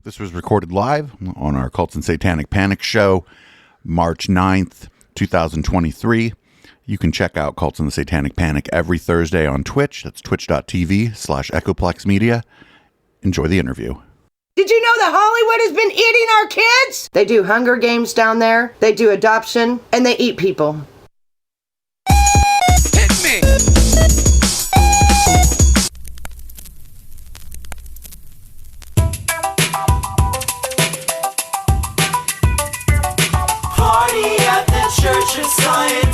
This was recorded live on our Cults and Satanic Panic show, March 9th, 2023. You can check out Cults and the Satanic Panic every Thursday on Twitch. That's twitch.tv/Echoplex Media. Enjoy the interview. Did you know that Hollywood has been eating our kids? They do Hunger Games down there, they do adoption, and they eat people. Hit me! Church of Scientology.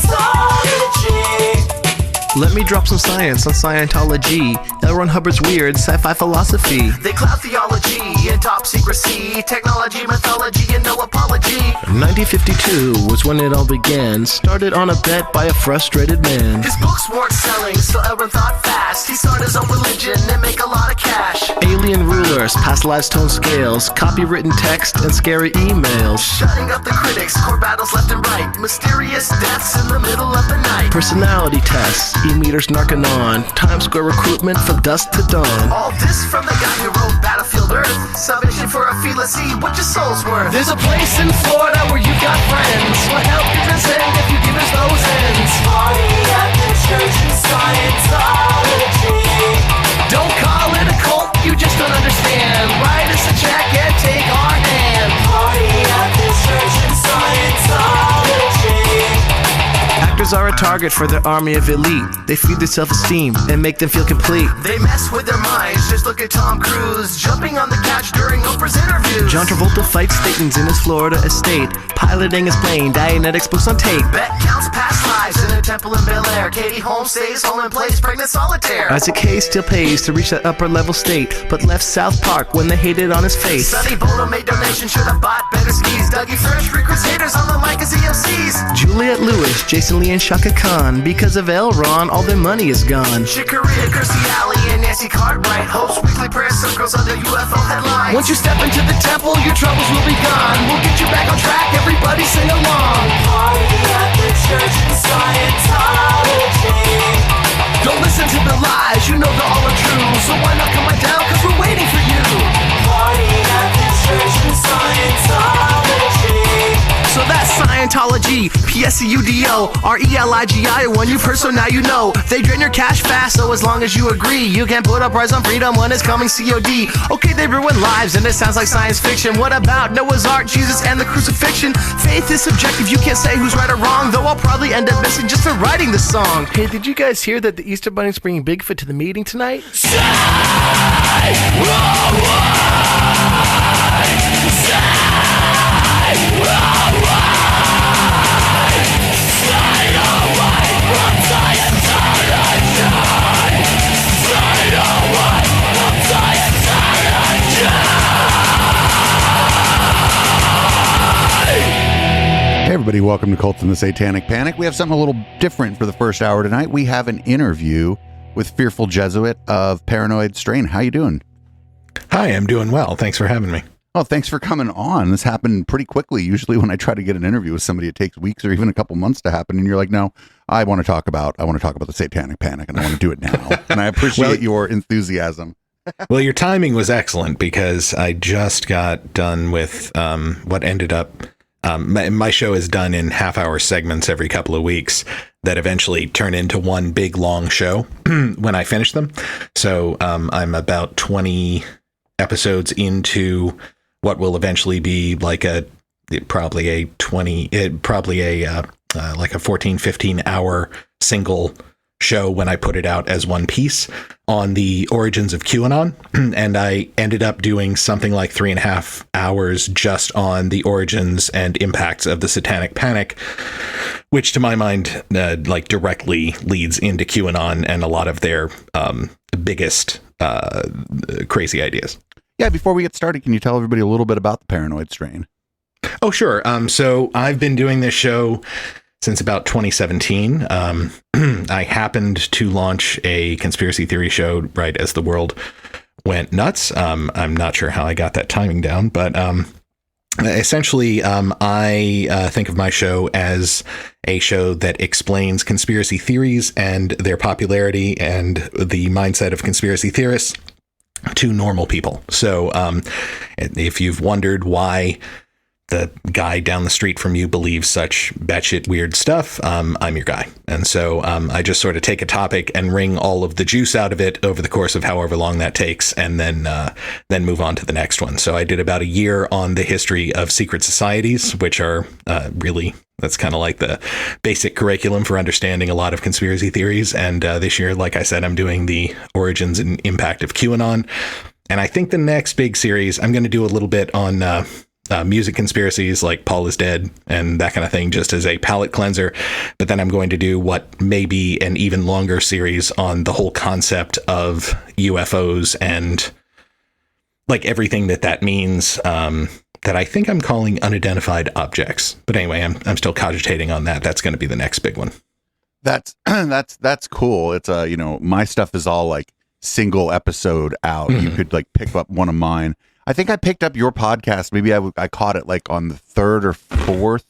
Let me drop some science on Scientology. L. Ron Hubbard's weird sci-fi philosophy. They cloud theology and top secrecy, technology, mythology, and no apology. 1952 was when it all began. Started on a bet by a frustrated man. His books weren't selling, so Elron thought fast. He started his own religion and make a lot of cash. Alien rulers, past lives tone scales, copywritten text, and scary emails. Shutting up the critics, core battles left and right, mysterious deaths in the middle of the night. Personality tests, e-meters narking on, Times Square recruitment from dusk to dawn. All this from the guy who wrote Battlefield Earth. Salvation for a fee, let's see what your soul's worth. There's a place in Florida where you got friends. We'll help you present if you give us those ends. Party at the Church of Scientology. Don't call it a cult, you just don't understand. Write us a check and take our hand. Party at the Church of Scientology. Actors are a target for their army of elite. They feed their self-esteem and make them feel complete. They mess with their minds, just look at Tom Cruise jumping on the couch during Oprah's interviews. John Travolta fights Statons in his Florida estate, piloting his plane, Dianetics books on tape. Bet counts past lives in a temple in Bel Air. Katie Holmes stays home and plays pregnant solitaire. Isaac Hayes still pays to reach that upper level state, but left South Park when they hated on his face. Sonny Bono made donations, should have bought better skis. Dougie Fresh recruits haters on the mic as EMCs. Juliette Lewis, Jason Lee, and Shaka Khan. Because of L. Ron, all their money is gone. Chicoria, Kirstie Alley, and Nancy Cartwright host weekly prayer circles under UFO headlines. Once you step into the temple, your troubles will be gone. We'll get you back on track, everybody sing along. Party at the Church of Scientology. Don't listen to the lies, you know they're all untrue. So why not come right down, cause we're waiting for you. Party at the Church of Scientology. So that's Scientology, PSCUDO, RELIGI, one you've heard so now you know. They drain your cash fast, so as long as you agree, you can put up Rise on Freedom when it's coming COD. Okay, they ruin lives and it sounds like science fiction. What about Noah's Ark, Jesus, and the crucifixion? Faith is subjective, you can't say who's right or wrong, though I'll probably end up missing just for writing the song. Hey, did you guys hear that the Easter Bunny's bringing Bigfoot to the meeting tonight? Hey everybody, welcome to Cults and the Satanic Panic. We have something a little different for the first hour tonight. We have an interview with Fearful Jesuit of Paranoid Strain. How you doing? Hi, I'm doing well. Thanks for having me. Oh, thanks for coming on. This happened pretty quickly. Usually when I try to get an interview with somebody, it takes weeks or even a couple months to happen. And you're like, no, I want to talk about the Satanic Panic and I want to do it now. And I appreciate your enthusiasm. Well, your timing was excellent because I just got done with what ended up, my show is done in half-hour segments every couple of weeks that eventually turn into one big, long show when I finish them. So I'm about 20 episodes into what will eventually be like probably a 14, 15 hour single show when I put it out as one piece on the origins of QAnon. And I ended up doing something like 3.5 hours just on the origins and impacts of the Satanic Panic, which to my mind, directly leads into QAnon and a lot of their biggest crazy ideas. Yeah, before we get started, can you tell everybody a little bit about the Paranoid Strain? Oh, sure. So I've been doing this show since about 2017. I happened to launch a conspiracy theory show right as the world went nuts. I'm not sure how I got that timing down, but essentially, I think of my show as a show that explains conspiracy theories and their popularity and the mindset of conspiracy theorists to normal people. So if you've wondered why the guy down the street from you believes such batshit weird stuff, I'm your guy. And so I just sort of take a topic and wring all of the juice out of it over the course of however long that takes, and then move on to the next one. So I did about a year on the history of secret societies, which are that's kind of like the basic curriculum for understanding a lot of conspiracy theories. And this year, like I said, I'm doing the origins and impact of QAnon. And I think the next big series, I'm going to do a little bit on music conspiracies like Paul is Dead and that kind of thing, just as a palate cleanser. But then I'm going to do what may be an even longer series on the whole concept of UFOs and like everything that means, that I think I'm calling unidentified objects. But anyway, I'm still cogitating on that. That's going to be the next big one. That's cool. It's my stuff is all like single episode out. You could like pick up one of mine. I think I picked up your podcast. Maybe I caught it like on the third or fourth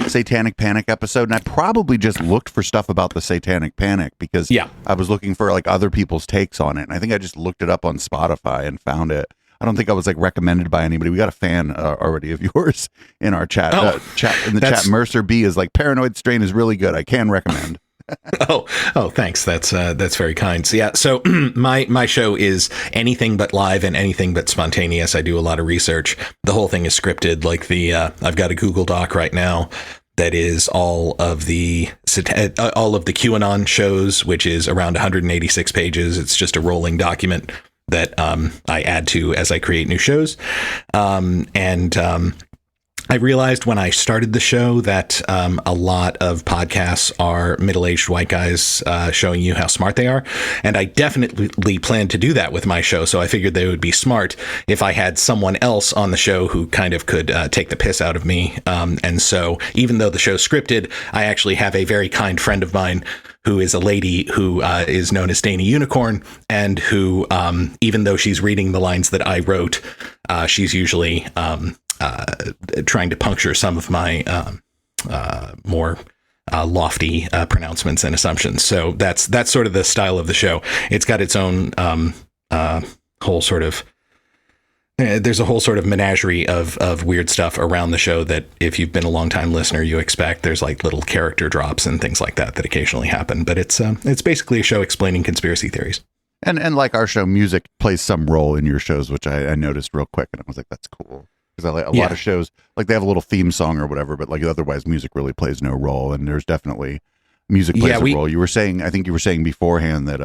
Satanic Panic episode. And I probably just looked for stuff about the Satanic Panic because I was looking for like other people's takes on it. And I think I just looked it up on Spotify and found it. I don't think I was like recommended by anybody. We got a fan already of yours in our chat. Chat. Mercer B is like, Paranoid Strain is really good. I can recommend. Oh, thanks. That's very kind. So so my show is anything but live and anything but spontaneous. I do a lot of research. The whole thing is scripted. Like I've got a Google Doc right now that is all of the QAnon shows, which is around 186 pages. It's just a rolling document that I add to as I create new shows. I realized when I started the show that a lot of podcasts are middle-aged white guys showing you how smart they are. And I definitely planned to do that with my show. So I figured they would be smart if I had someone else on the show who kind of could take the piss out of me. And so even though the show's scripted, I actually have a very kind friend of mine who is a lady who is known as Dana Unicorn, and who, even though she's reading the lines that I wrote, she's usually trying to puncture some of my more lofty pronouncements and assumptions. So that's sort of the style of the show. It's got its own whole sort of there's a whole sort of menagerie of weird stuff around the show that if you've been a long time listener, you expect. There's like little character drops and things like that occasionally happen. But it's basically a show explaining conspiracy theories. And like our show, music plays some role in your shows, which I noticed real quick. And I was like, that's cool. Because I like a lot of shows, like they have a little theme song or whatever, but like otherwise music really plays no role. And there's definitely music plays a role. I think you were saying beforehand that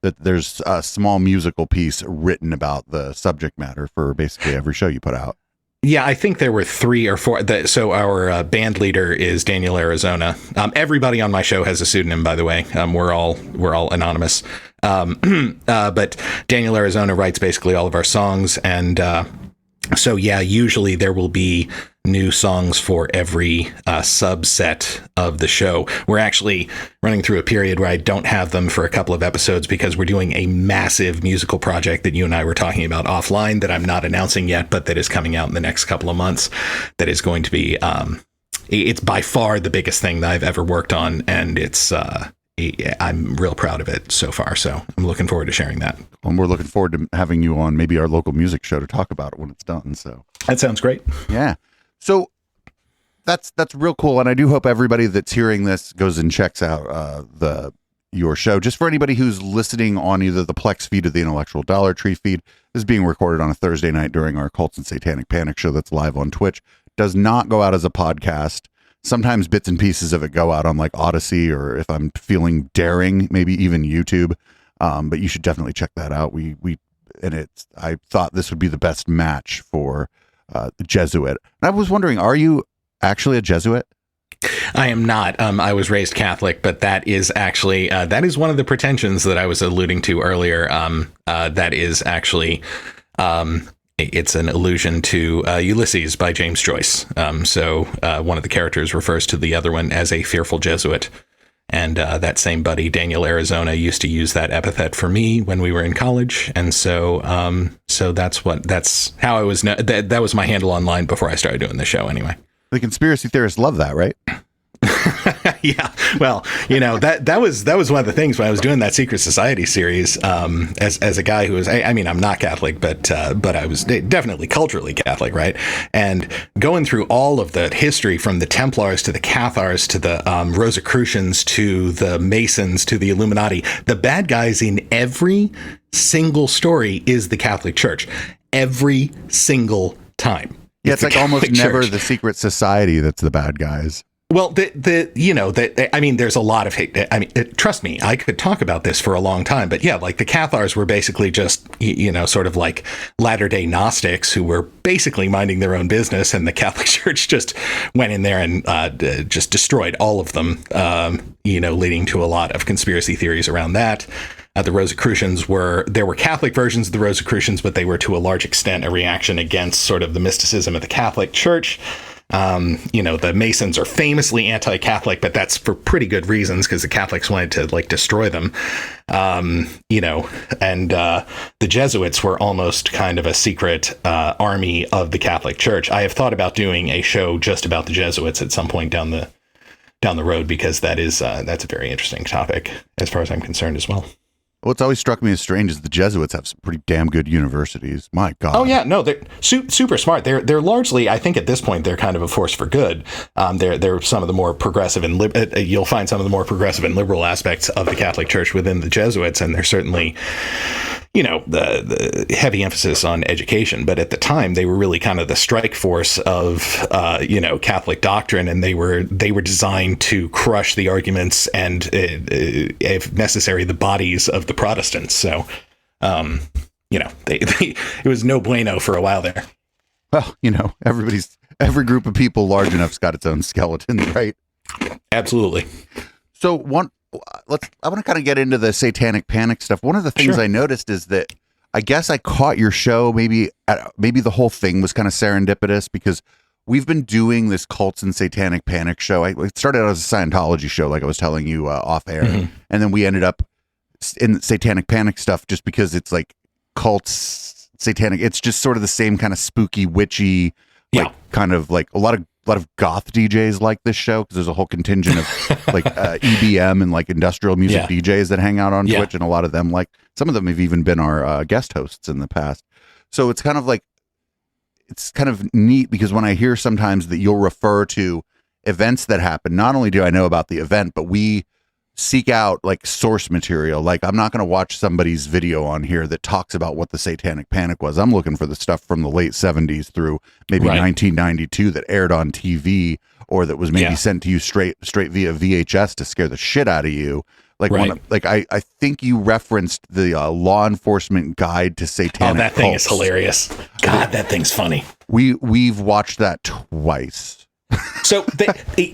that there's a small musical piece written about the subject matter for basically every show you put out. Yeah, I think there were 3 or 4. So our band leader is Daniel Arizona. Everybody on my show has a pseudonym, by the way. We're all anonymous. But Daniel Arizona writes basically all of our songs. And so, yeah, usually there will be new songs for every subset of the show. We're actually running through a period where I don't have them for a couple of episodes because we're doing a massive musical project that you and I were talking about offline that I'm not announcing yet, but that is coming out in the next couple of months. That is going to be, it's by far the biggest thing that I've ever worked on. And I'm real proud of it so far. So I'm looking forward to sharing that. And we're looking forward to having you on maybe our local music show to talk about it when it's done. So that sounds great. Yeah. So that's real cool. And I do hope everybody that's hearing this goes and checks out your show. Just for anybody who's listening on either the Plex feed or the Intellectual Dollar Tree feed, this is being recorded on a Thursday night during our Cults and Satanic Panic show that's live on Twitch. Does not go out as a podcast. Sometimes bits and pieces of it go out on like Odyssey, or if I'm feeling daring, maybe even YouTube. But you should definitely check that out. I thought this would be the best match for the Jesuit. And I was wondering, are you actually a Jesuit? I am not. I was raised Catholic, but that is actually that is one of the pretensions that I was alluding to earlier. That is actually. It's an allusion to Ulysses by James Joyce. So one of the characters refers to the other one as a fearful Jesuit. And that same buddy, Daniel Arizona, used to use that epithet for me when we were in college. And so that's how I was. That was my handle online before I started doing the show anyway. The conspiracy theorists love that, right? Yeah. Well, that was one of the things when I was doing that Secret Society series, as a guy who was, I mean, I'm not Catholic, but I was definitely culturally Catholic, right? And going through all of the history from the Templars to the Cathars to the Rosicrucians to the Masons to the Illuminati, the bad guys in every single story is the Catholic Church. Every single time. Yeah, it's like almost Catholic never Church. the secret society that's the bad guys. Well, I mean, there's a lot of hate. I mean, trust me, I could talk about this for a long time, but yeah, like the Cathars were basically just, sort of like Latter-day Gnostics who were basically minding their own business, and the Catholic Church just went in there and just destroyed all of them, leading to a lot of conspiracy theories around that. The Rosicrucians there were Catholic versions of the Rosicrucians, but they were to a large extent a reaction against sort of the mysticism of the Catholic Church. The Masons are famously anti-Catholic, but that's for pretty good reasons because the Catholics wanted to like destroy them. And the Jesuits were almost kind of a secret army of the Catholic Church. I have thought about doing a show just about the Jesuits at some point down the road, because that's a very interesting topic as far as I'm concerned as well. What's always struck me as strange is the Jesuits have some pretty damn good universities. My God. Oh yeah, no, they're super smart. They're largely, I think at this point, they're kind of a force for good. They're some of the more progressive and you'll find some of the more progressive and liberal aspects of the Catholic Church within the Jesuits, and they're certainly, the heavy emphasis on education. But at the time, they were really kind of the strike force of Catholic doctrine, and they were designed to crush the arguments and, if necessary, the bodies of the Protestants. So, it was no bueno for a while there. Well, every group of people large enough's got its own skeletons, right? Absolutely. So I want to kind of get into the satanic panic stuff. One of the things Sure. I noticed is that I guess I caught your show. Maybe the whole thing was kind of serendipitous because we've been doing this cults and satanic panic show. It started out as a Scientology show, like I was telling you off air, and then we ended up in satanic panic stuff just because it's like cults, satanic. It's just sort of the same kind of spooky, witchy, kind of like a lot of goth DJs like this show because there's a whole contingent of like EBM and like industrial music DJs that hang out on Twitch, and a lot of them, like some of them have even been our guest hosts in the past. So it's kind of neat because when I hear sometimes that you'll refer to events that happen, not only do I know about the event, but we seek out like source material. Like I'm not going to watch somebody's video on here that talks about what the satanic panic was. I'm looking for the stuff from the late 70s through maybe 1992 that aired on TV or that was maybe sent to you straight via VHS to scare the shit out of you. Like I think you referenced the Law Enforcement Guide to Satanic. Oh, that thing Cults. is hilarious. God, that thing's funny. We've watched that twice. So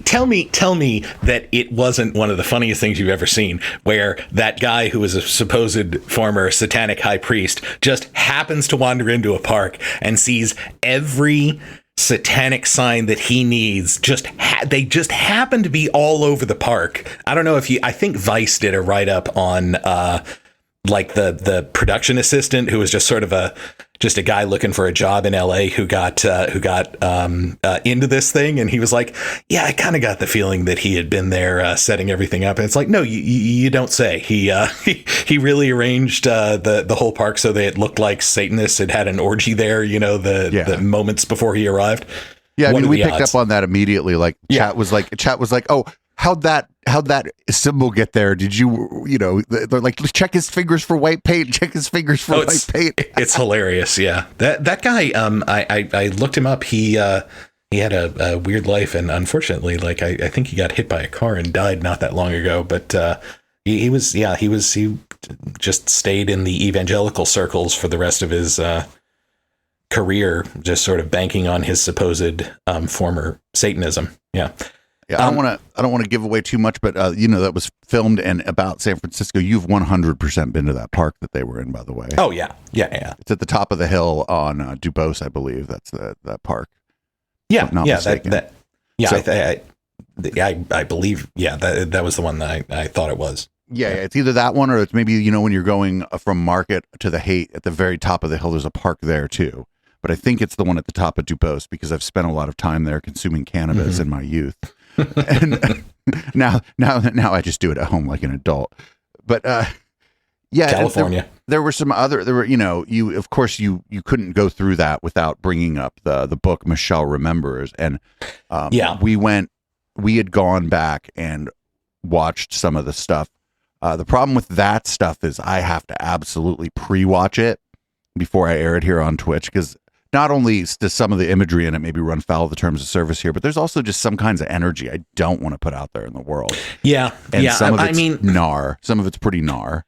tell me that it wasn't one of the funniest things you've ever seen, where that guy who was a supposed former satanic high priest just happens to wander into a park and sees every satanic sign that he needs. They just happen to be all over the park. I don't know if I think Vice did a write-up on like the production assistant who was just sort of a guy looking for a job in LA who got into this thing. And he was like, yeah, I kind of got the feeling that he had been there setting everything up. And it's like, no, you don't say. He really arranged the whole park so that it looked like Satanists had an orgy there, the moments before he arrived. Yeah. What I mean, we picked odds? up on that immediately. Like chat was like, oh, how'd that symbol get there? Did they're like, check his fingers for white paint, check his fingers for white paint. It's hilarious. Yeah. That guy, I looked him up. He had a weird life, and unfortunately, like, I think he got hit by a car and died not that long ago, but, he just stayed in the evangelical circles for the rest of his, career, just sort of banking on his supposed, former Satanism. Yeah. Yeah, I don't want to give away too much, but that was filmed and about San Francisco. You've 100% been to that park that they were in, by the way. Oh yeah. It's at the top of the hill on Dubose, I believe. That's that park. Yeah, not mistaken. I believe. Yeah, that was the one that I thought it was. Yeah, it's either that one or it's maybe when you're going from Market to the Haight at the very top of the hill. There's a park there too, but I think it's the one at the top of Dubose because I've spent a lot of time there consuming cannabis in my youth. And now I just do it at home like an adult. But yeah, California. There were some other. There were, you of course you couldn't go through that without bringing up the book Michelle Remembers, and we had gone back and watched some of the stuff. The problem with that stuff is I have to absolutely pre-watch it before I air it here on Twitch, because not only does some of the imagery in it maybe run foul of the terms of service here, but there's also just some kinds of energy I don't want to put out there in the world. Yeah. And some of it's gnar. Some of it's pretty gnar.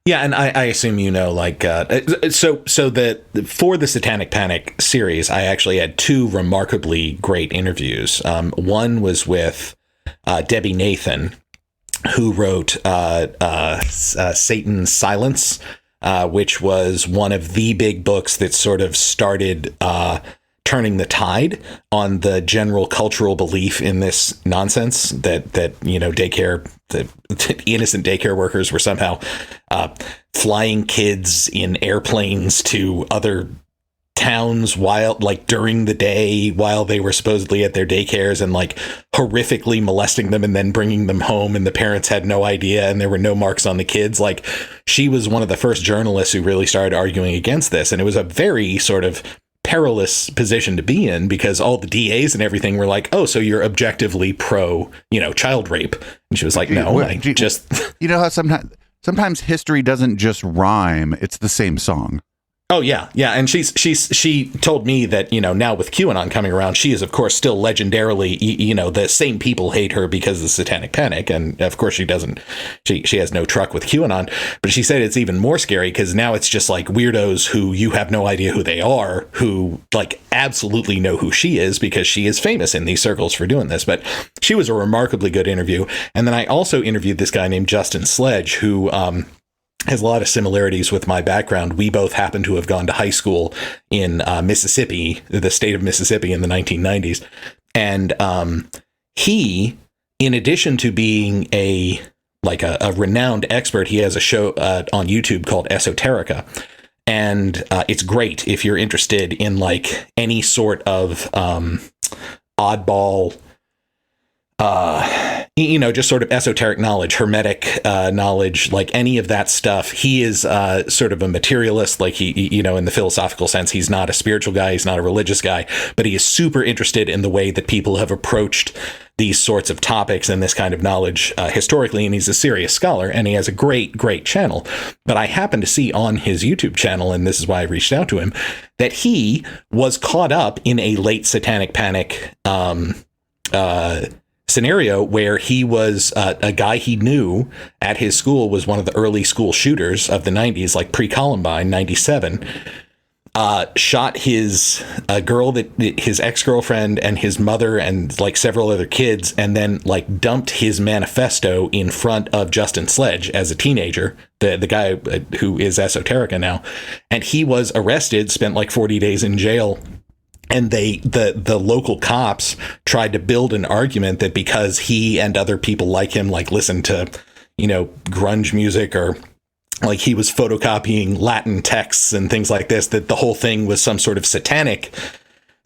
Yeah, and I assume so that for the Satanic Panic series, I actually had two remarkably great interviews. One was with Debbie Nathan, who wrote Satan's Silence, which was one of the big books that sort of started turning the tide on the general cultural belief in this nonsense that daycare, the innocent daycare workers were somehow flying kids in airplanes to other towns during the day while they were supposedly at their daycares, and horrifically molesting them and then bringing them home, and the parents had no idea and there were no marks on the kids. She was one of the first journalists who really started arguing against this, and it was a very sort of perilous position to be in, because all the DAs and everything were like, oh, so you're objectively pro child rape, and she was like, no, how sometimes history doesn't just rhyme, it's the same song. Oh, yeah. Yeah. And she told me that, now with QAnon coming around, she is, of course, still legendarily, the same people hate her because of the Satanic Panic. And of course, she has no truck with QAnon. But she said it's even more scary because now it's just weirdos who you have no idea who they are, who absolutely know who she is because she is famous in these circles for doing this. But she was a remarkably good interview. And then I also interviewed this guy named Justin Sledge, who has a lot of similarities with my background. We both happen to have gone to high school in Mississippi, the state of Mississippi, in the 1990s. And he, in addition to being a renowned expert, he has a show on YouTube called Esoterica. And it's great if you're interested in any sort of oddball, just sort of esoteric knowledge, hermetic knowledge, any of that stuff. He is sort of a materialist, he, in the philosophical sense. He's not a spiritual guy. He's not a religious guy, but he is super interested in the way that people have approached these sorts of topics and this kind of knowledge historically. And he's a serious scholar, and he has a great, great channel. But I happened to see on his YouTube channel, and this is why I reached out to him, that he was caught up in a late Satanic Panic scenario where he was a guy he knew at his school was one of the early school shooters of the 90s, pre-Columbine, 97, shot his girl, his ex-girlfriend, and his mother, and several other kids, and then dumped his manifesto in front of Justin Sledge as a teenager, the guy who is Esoterica now. And he was arrested, spent 40 days in jail. And the local cops tried to build an argument that because he and other people like him, listened to, grunge music, or he was photocopying Latin texts and things like this, that the whole thing was some sort of satanic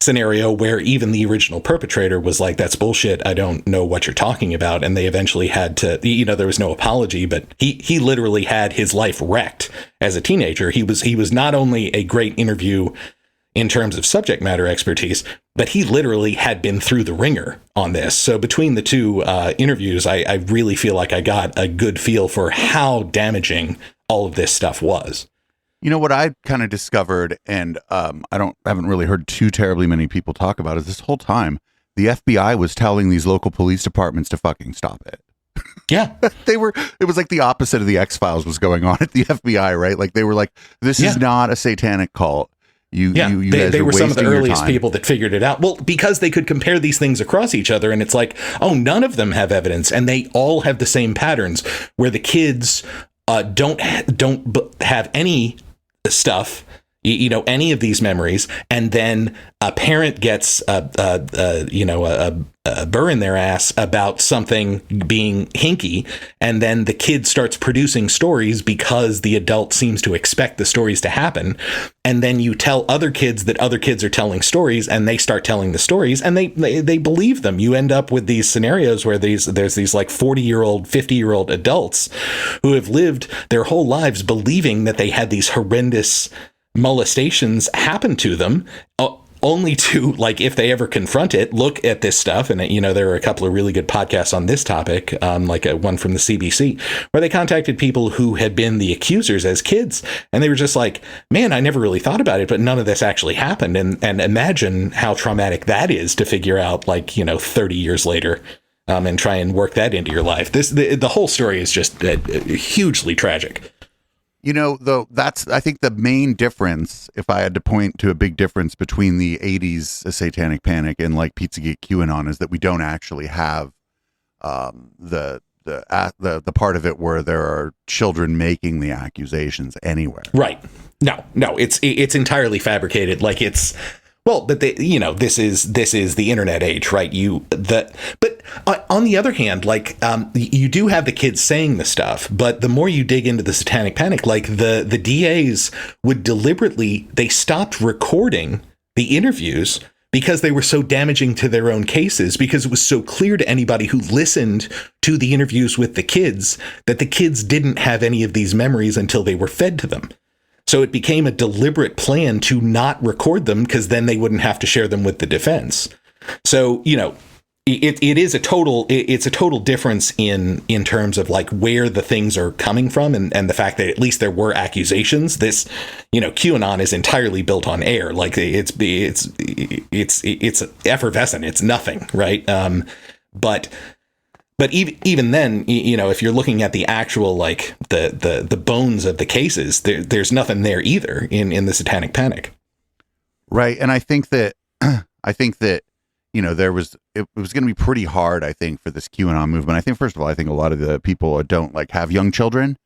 scenario, where even the original perpetrator was like, that's bullshit. I don't know what you're talking about. And they eventually had to, there was no apology, but he literally had his life wrecked as a teenager. He was not only a great interview in terms of subject matter expertise, but he literally had been through the ringer on this. So between the two interviews, I really feel like I got a good feel for how damaging all of this stuff was. What I kind of discovered, and I haven't really heard too terribly many people talk about, is this whole time the FBI was telling these local police departments to fucking stop it. Yeah. It was the opposite of the X-Files was going on at the FBI, right? They were like, this is not a satanic cult. You they were some of the earliest people that figured it out. Well, because they could compare these things across each other, and it's none of them have evidence, and they all have the same patterns, where the kids don't have any stuff, any of these memories, and then a parent gets a burr in their ass about something being hinky, and then the kid starts producing stories because the adult seems to expect the stories to happen, and then you tell other kids that other kids are telling stories, and they start telling the stories, and they believe them. You end up with these scenarios where there's these like 40-year-old, 50-year-old adults who have lived their whole lives believing that they had these horrendous molestations happen to them, only to, like, if they ever confront it, look at this stuff. And, there are a couple of really good podcasts on this topic, like one from the CBC, where they contacted people who had been the accusers as kids. And they were just like, man, I never really thought about it, but none of this actually happened. And imagine how traumatic that is to figure out, 30 years later, and try and work that into your life. The whole story is just hugely tragic. Though that's, I think the main difference, if I had to point to a big difference between the 80s Satanic Panic and like Pizzagate QAnon, is that we don't actually have the part of it where there are children making the accusations anywhere. Right. No, it's entirely fabricated. Like it's, well, but this is the internet age, right? But on the other hand, you do have the kids saying the stuff, but the more you dig into the Satanic Panic, like the DAs would deliberately, they stopped recording the interviews because they were so damaging to their own cases, because it was so clear to anybody who listened to the interviews with the kids that the kids didn't have any of these memories until they were fed to them. So it became a deliberate plan to not record them, because then they wouldn't have to share them with the defense. So, it's a total difference in terms of like where the things are coming from, and the fact that at least there were accusations. This, QAnon is entirely built on air. Like it's effervescent. It's nothing, right? But even then, if you're looking at the actual, like the bones of the cases, there's nothing there either in the Satanic Panic. Right. And I think that it was going to be pretty hard, I think, for this QAnon movement. I think, first of all, I think a lot of the people don't have young children.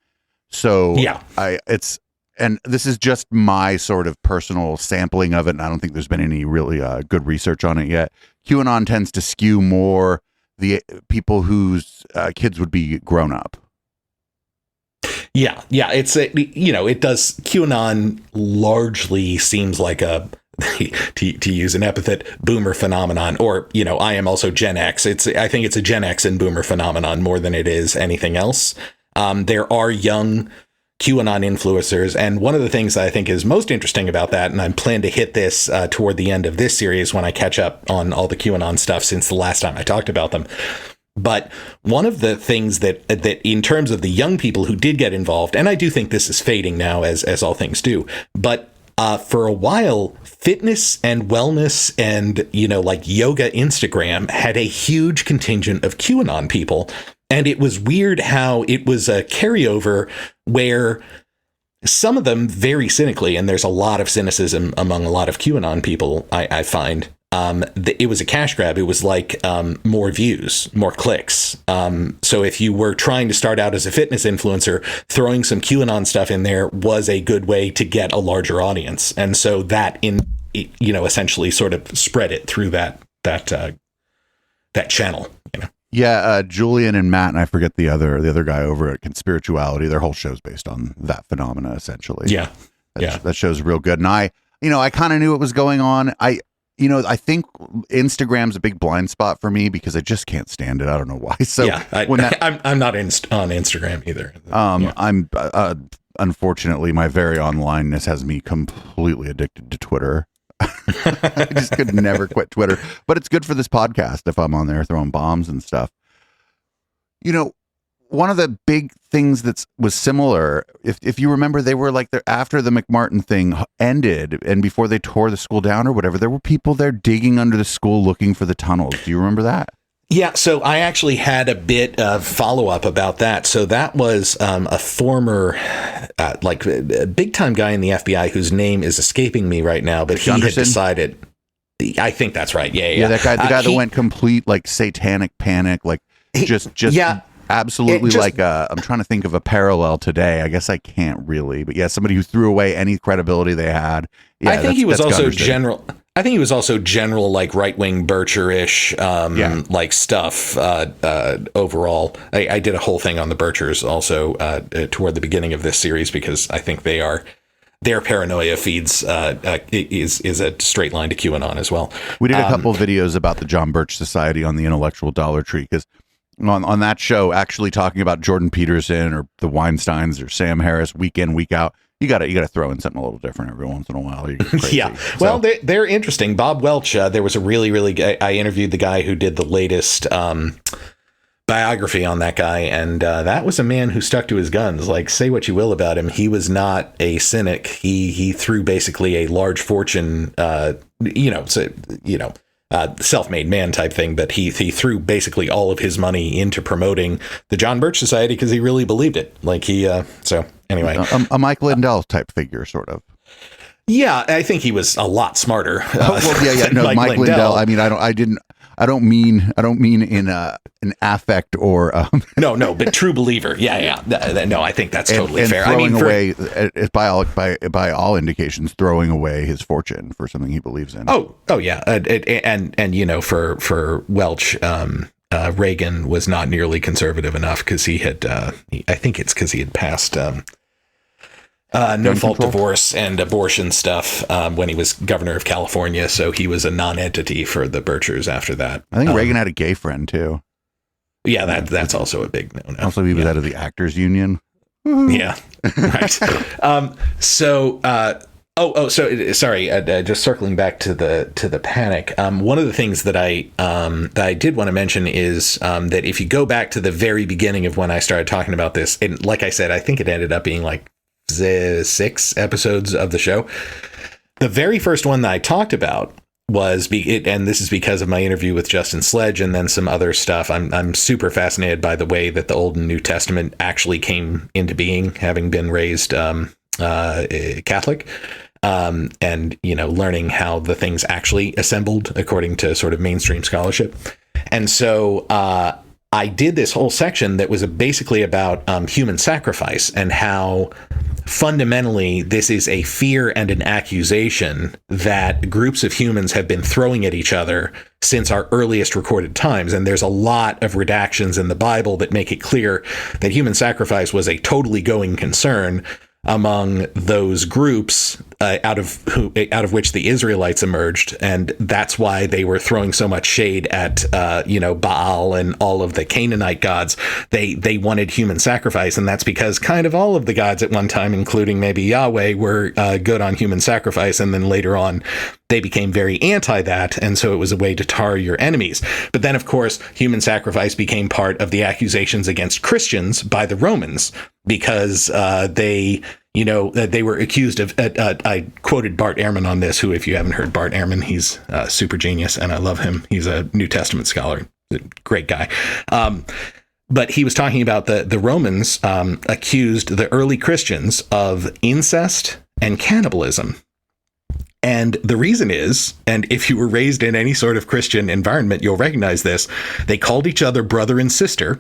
So yeah, and this is just my sort of personal sampling of it, and I don't think there's been any really good research on it yet. QAnon tends to skew more the people whose kids would be grown up. Yeah. It's it does. QAnon largely seems like a, to use an epithet, boomer phenomenon, or I am also Gen X. I think it's a Gen X and boomer phenomenon more than it is anything else. There are young QAnon influencers, and one of the things that I think is most interesting about that, and I plan to hit this toward the end of this series when I catch up on all the QAnon stuff since the last time I talked about them. But one of the things that in terms of the young people who did get involved, and I do think this is fading now, as all things do, but for a while, fitness and wellness and, yoga Instagram had a huge contingent of QAnon people. And it was weird how it was a carryover where some of them very cynically, and there's a lot of cynicism among a lot of QAnon people, I find, it was a cash grab. It was like more views, more clicks. So if you were trying to start out as a fitness influencer, throwing some QAnon stuff in there was a good way to get a larger audience. And so that essentially sort of spread it through that channel, Yeah, Julian and Matt, and I forget the other guy over at Conspirituality. Their whole show's based on that phenomena, essentially. Yeah, that show's real good. And I kind of knew what was going on. I think Instagram's a big blind spot for me because I just can't stand it. I don't know why. So yeah, I'm not on Instagram either. I'm unfortunately, my very onlineness has me completely addicted to Twitter. I just could never quit Twitter, but it's good for this podcast if I'm on there throwing bombs and stuff. One of the big things that was similar, if you remember, they were after the McMartin thing ended and before they tore the school down or whatever, there were people there digging under the school looking for the tunnels. Do you remember that? Yeah, so I actually had a bit of follow-up about that. So that was a former, big-time guy in the FBI whose name is escaping me right now, but he had decided, I think that's right, yeah. That guy, the guy that went complete, satanic panic, just... Yeah, absolutely I'm trying to think of a parallel today. I guess I can't really, but yeah, somebody who threw away any credibility they had. Yeah, I think he was also Gunner's general. I think he was also general, like right-wing Bircher-ish, like stuff overall. I did a whole thing on the Birchers also toward the beginning of this series because I think their paranoia feeds is a straight line to QAnon as well. We did a couple of videos about the John Birch Society on the Intellectual Dollar Tree because on that show, actually talking about Jordan Peterson or the Weinsteins or Sam Harris week in, week out, you got to throw in something a little different every once in a while. Yeah. Well, they're interesting. Bob Welch, there was a really, I interviewed the guy who did the latest biography on that guy. And that was a man who stuck to his guns. Like, say what you will about him. He was not a cynic. He threw basically a large fortune, self-made man type thing, but he threw basically all of his money into promoting the John Birch Society because he really believed it. Like so anyway, a Mike Lindell type figure, sort of. Yeah, I think he was a lot smarter. No, Mike Lindell. I mean, I don't mean in an affect or no, but true believer. Yeah. No, I think that's totally fair. Throwing away, by all indications, throwing away his fortune for something he believes in. Oh yeah, and for Welch, Reagan was not nearly conservative enough because he had. I think it's because he had passed. No fault divorce and abortion stuff when he was governor of California. So he was a non-entity for the Birchers after that. I think Reagan had a gay friend too. Yeah, that's also a big no-no. Also, he was out of the Actors Union. Yeah, right. So sorry. Just circling back to the panic. One of the things that I did want to mention is that if you go back to the very beginning of when I started talking about this, and like I said, I think it ended up being like 6 episodes of the show. The very first one that I talked about was and this is because of my interview with Justin Sledge and then some other stuff. I'm super fascinated by the way that the Old and New Testament actually came into being, having been raised Catholic, and learning how the things actually assembled according to sort of mainstream scholarship. And so I did this whole section that was basically about human sacrifice and how fundamentally this is a fear and an accusation that groups of humans have been throwing at each other since our earliest recorded times. And there's a lot of redactions in the Bible that make it clear that human sacrifice was a totally going concern among those groups out of which the Israelites emerged, and that's why they were throwing so much shade at Baal and all of the Canaanite gods. They wanted human sacrifice, and that's because kind of all of the gods at one time, including maybe Yahweh, were good on human sacrifice, and then later on they became very anti that, and so it was a way to tar your enemies. But then, of course, human sacrifice became part of the accusations against Christians by the Romans because they were accused of. I quoted Bart Ehrman on this, who, if you haven't heard Bart Ehrman, he's a super genius, and I love him. He's a New Testament scholar, a great guy. But he was talking about the Romans accused the early Christians of incest and cannibalism. And the reason is, and if you were raised in any sort of Christian environment, you'll recognize this, they called each other brother and sister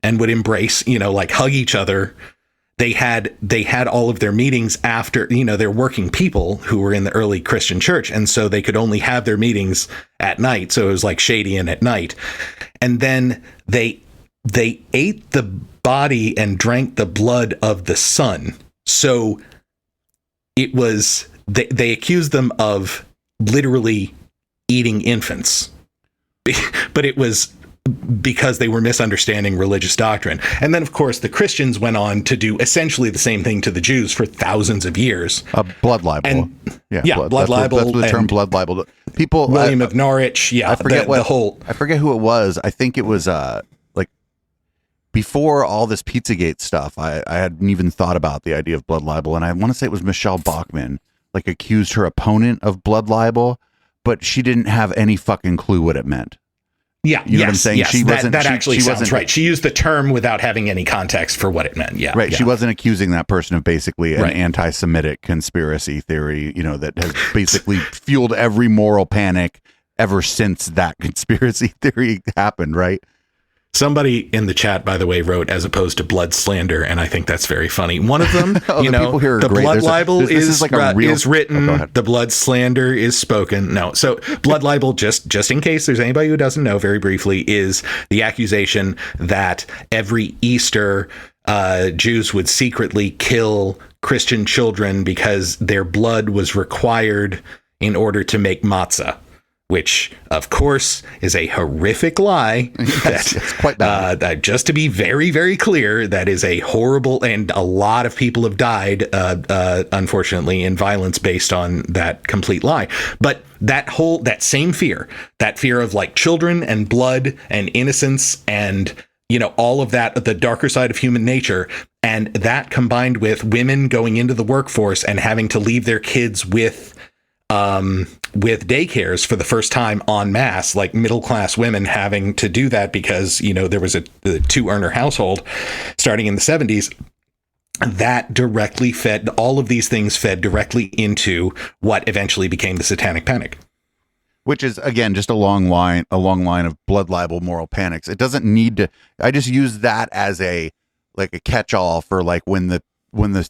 and would embrace, like hug each other. They had all of their meetings after, they're working people who were in the early Christian church. And so they could only have their meetings at night. So it was like shady and at night. And then they ate the body and drank the blood of the son. So it was, they accused them of literally eating infants, but it was because they were misunderstanding religious doctrine. And then, of course, the Christians went on to do essentially the same thing to the Jews for thousands of years. Blood libel. And, blood libel. That's what the term blood libel. People. William of Norwich. Yeah, I forget I forget who it was. I think it was like before all this Pizzagate stuff. I hadn't even thought about the idea of blood libel, and I want to say it was Michelle Bachmann accused her opponent of blood libel, but she didn't have any fucking clue what it meant. Yeah, you know what I'm saying? Yes, that actually sounds right. She used the term without having any context for what it meant. Yeah, right. Yeah. She wasn't accusing that person of basically an anti-Semitic conspiracy theory, that has basically fueled every moral panic ever since that conspiracy theory happened, right? Somebody in the chat, by the way, wrote as opposed to blood slander, and I think that's very funny. One of them, the people here are the great. blood libel is like a real, is written, oh, the blood slander is spoken. No, so blood libel, just in case there's anybody who doesn't know, very briefly, is the accusation that every Easter Jews would secretly kill Christian children because their blood was required in order to make matzah. Which, of course, is a horrific lie. Yes, it's quite bad. Just to be very, very clear, that is a horrible, and a lot of people have died, unfortunately, in violence based on that complete lie. But that same fear, that fear of like children and blood and innocence and, all of that, the darker side of human nature, and that combined with women going into the workforce and having to leave their kids with daycares for the first time en masse, like middle class women having to do that because, there was a two-earner household starting in the 70s. That directly fed, all of these things fed directly into what eventually became the Satanic Panic. Which is, again, just a long line of blood libel, moral panics. It doesn't need to, I just use that as a catch-all for like when the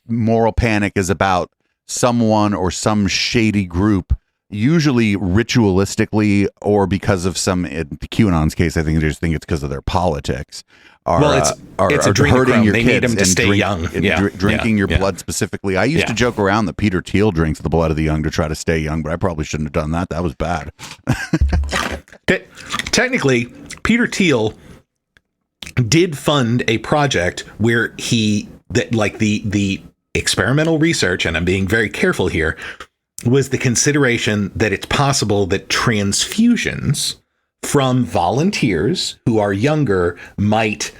moral panic is about someone or some shady group, usually ritualistically or because of some, in QAnon's case, I think they just think it's because of their politics. It's hurting your they kids need them to stay young. Drinking your blood specifically. I used to joke around that Peter Thiel drinks the blood of the young to try to stay young, but I probably shouldn't have done that. That was bad. Technically, Peter Thiel did fund a project where the experimental research, and I'm being very careful here, was the consideration that it's possible that transfusions from volunteers who are younger might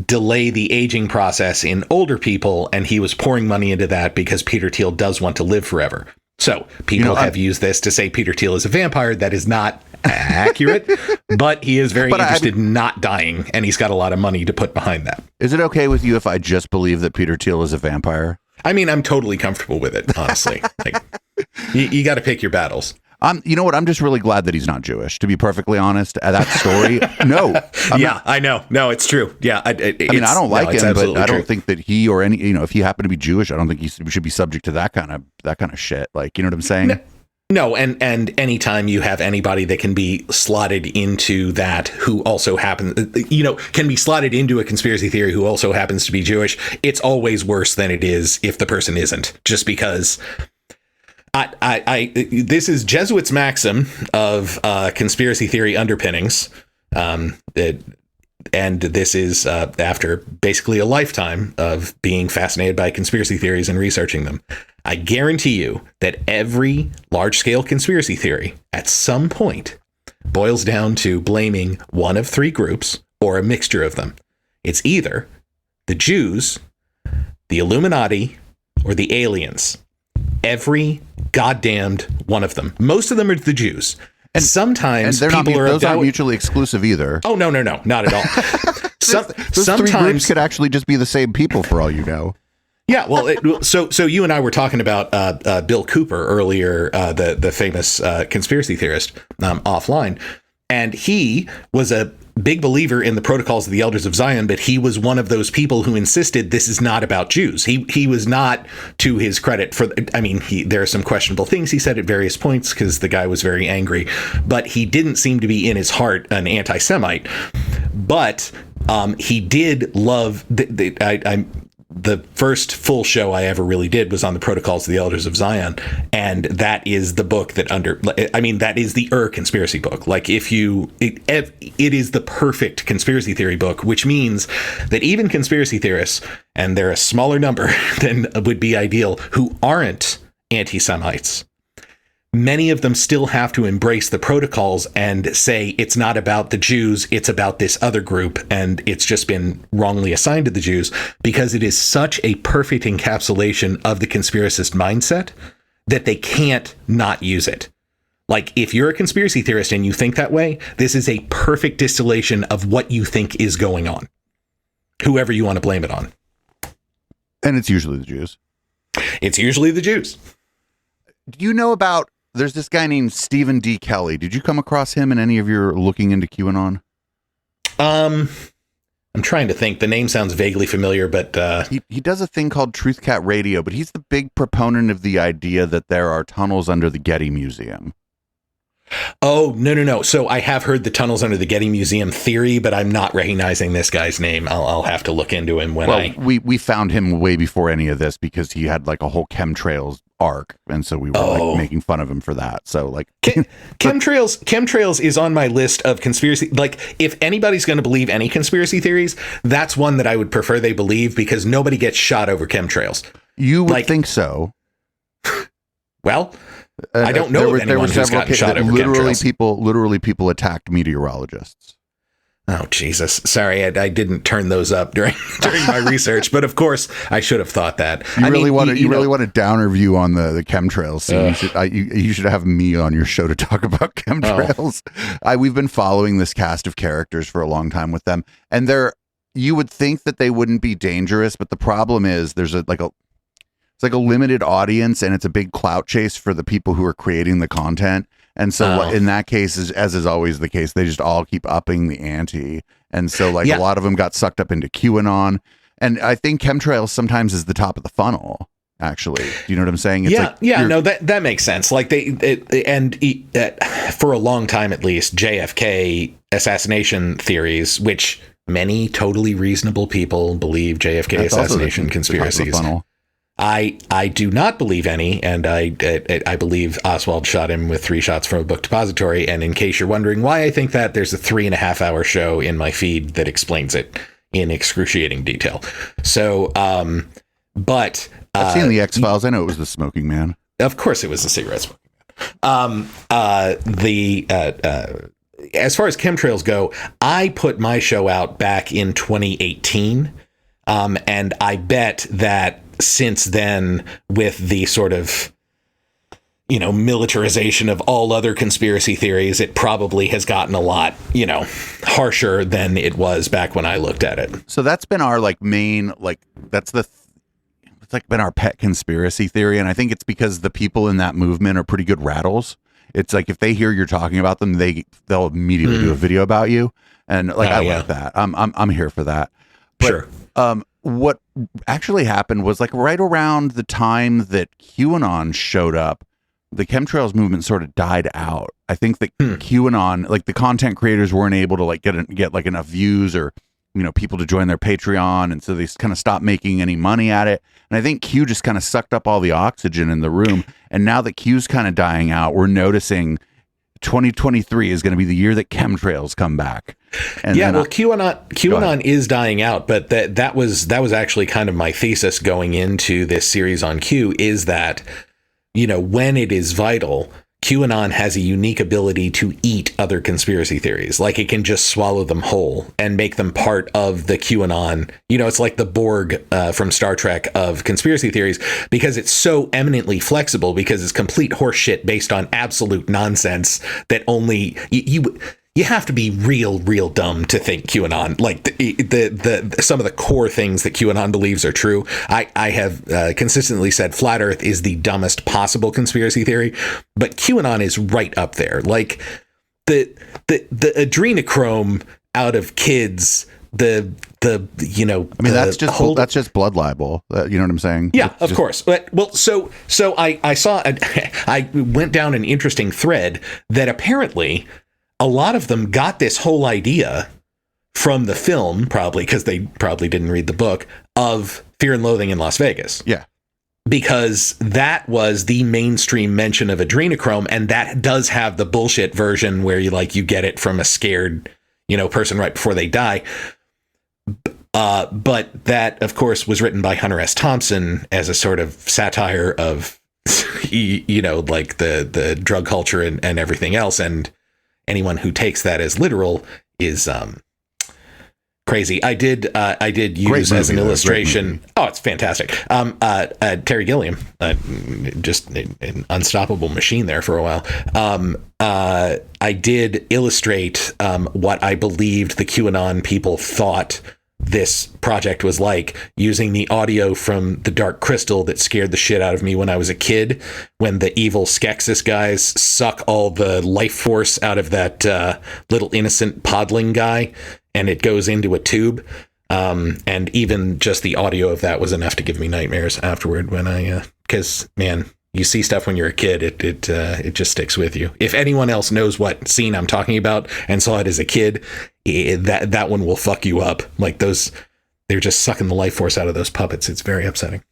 delay the aging process in older people, and he was pouring money into that because Peter Thiel does want to live forever. So people have used this to say Peter Thiel is a vampire. That is not accurate, but he is very interested in not dying, and he's got a lot of money to put behind that. Is it okay with you if I just believe that Peter Thiel is a vampire? I mean, I'm totally comfortable with it, honestly. You got to pick your battles. You know what? I'm just really glad that he's not Jewish, to be perfectly honest. That story, no. I know. No, it's true. Yeah. I don't like him, but I don't think that he or any, if he happened to be Jewish, I don't think he should be subject to that kind of shit. Like, you know what I'm saying? No, and anytime you have anybody that can be slotted into that who also happens, can be slotted into a conspiracy theory who also happens to be Jewish, it's always worse than it is if the person isn't, just because this is Jesuit's maxim of conspiracy theory underpinnings. And this is after basically a lifetime of being fascinated by conspiracy theories and researching them. I guarantee you that every large-scale conspiracy theory at some point boils down to blaming one of three groups or a mixture of them. It's either the Jews, the Illuminati, or the aliens. Every goddamned one of them. Most of them are the Jews. And sometimes those are aren't mutually exclusive either. Oh, no, not at all. Those three groups could actually just be the same people for all you know. Yeah, well, so you and I were talking about Bill Cooper earlier, the famous conspiracy theorist, offline, and he was a big believer in the protocols of the Elders of Zion, but he was one of those people who insisted this is not about Jews. He was not, to his credit, there are some questionable things he said at various points because the guy was very angry, but he didn't seem to be in his heart an anti-Semite. But he did love the first full show I ever really did was on the Protocols of the Elders of Zion. And that is the book that that is the conspiracy book. Like it is the perfect conspiracy theory book, which means that even conspiracy theorists, and they're a smaller number than would be ideal, who aren't anti-Semites, many of them still have to embrace the protocols and say it's not about the Jews, it's about this other group, and it's just been wrongly assigned to the Jews, because it is such a perfect encapsulation of the conspiracist mindset that they can't not use it. Like, if you're a conspiracy theorist and you think that way, this is a perfect distillation of what you think is going on, whoever you want to blame it on. And it's usually the Jews. It's usually the Jews. Do you know about... There's this guy named Stephen D. Kelly. Did you come across him in any of your looking into QAnon? I'm trying to think. The name sounds vaguely familiar, but he does a thing called Truth Cat Radio, but he's the big proponent of the idea that there are tunnels under the Getty Museum. Oh, no. So I have heard the tunnels under the Getty Museum theory, but I'm not recognizing this guy's name. I'll have to look into him when we found him way before any of this because he had like a whole chemtrails arc, and so we were like making fun of him for that. So like chemtrails is on my list of conspiracy. Like, if anybody's going to believe any conspiracy theories, that's one that I would prefer they believe, because nobody gets shot over chemtrails. You would think so. Well, I don't know of anyone who's gotten shot over chemtrails. Literally people attacked meteorologists. Oh, Jesus. Sorry, I didn't turn those up during my research, but of course I should have thought that. You really want a downer view on the chemtrails scene. You should have me on your show to talk about chemtrails. We've been following this cast of characters for a long time with them, and you would think that they wouldn't be dangerous, but the problem is there's it's like a limited audience, and it's a big clout chase for the people who are creating the content. And so in that case, as is always the case, they just all keep upping the ante. And so a lot of them got sucked up into QAnon. And I think chemtrails sometimes is the top of the funnel, actually. Do you know what I'm saying? It's that makes sense. Like for a long time, at least, JFK assassination theories, which many totally reasonable people believe JFK assassination conspiracies. I do not believe any, and I believe Oswald shot him with 3 shots from a book depository. And in case you're wondering why I think that, there's a 3.5-hour show in my feed that explains it in excruciating detail. So, but I've seen the X-Files. I know it was the smoking man. Of course, it was the cigarette smoking man. As far as chemtrails go, I put my show out back in 2018, and I bet that since then, with the sort of, militarization of all other conspiracy theories, it probably has gotten a lot, harsher than it was back when I looked at it. So that's been our main, it's been our pet conspiracy theory. And I think it's because the people in that movement are pretty good rattles. It's like, if they hear you're talking about them, they'll immediately do a video about you. And I like that. I'm here for that. But, sure. What actually happened was right around the time that QAnon showed up, the chemtrails movement sort of died out. I think that QAnon, the content creators weren't able to get enough views or, people to join their Patreon. And so they kind of stopped making any money at it. And I think Q just kind of sucked up all the oxygen in the room. And now that Q's kind of dying out, we're noticing 2023 is going to be the year that chemtrails come back. And QAnon is dying out, but that was actually kind of my thesis going into this series on Q, is that, when it is vital, QAnon has a unique ability to eat other conspiracy theories. Like, it can just swallow them whole and make them part of the QAnon. It's like the Borg from Star Trek of conspiracy theories, because it's so eminently flexible, because it's complete horseshit based on absolute nonsense that only you have to be real dumb to think QAnon, the some of the core things that QAnon believes are true. I have consistently said flat Earth is the dumbest possible conspiracy theory, but QAnon is right up there. Like the adrenochrome out of kids, that's just blood libel. You know what I'm saying? Yeah, of course. But so I saw I went down an interesting thread that apparently a lot of them got this whole idea from the film, probably because they probably didn't read the book, of Fear and Loathing in Las Vegas. Yeah. Because that was the mainstream mention of adrenochrome, and that does have the bullshit version where you get it from a scared, person right before they die. But that, of course, was written by Hunter S. Thompson as a sort of satire of, the drug culture and everything else. And anyone who takes that as literal is crazy. I did use as an illustration. Oh, it's fantastic. Terry Gilliam, just an unstoppable machine there for a while. I did illustrate what I believed the QAnon people thought this project was like, using the audio from the Dark Crystal that scared the shit out of me when I was a kid, when the evil Skeksis guys suck all the life force out of that little innocent podling guy, and it goes into a tube. And even just the audio of that was enough to give me nightmares afterward when because man, you see stuff when you're a kid, it just sticks with you. If anyone else knows what scene I'm talking about and saw it as a kid, that one will fuck you up. Like they're just sucking the life force out of those puppets. It's very upsetting.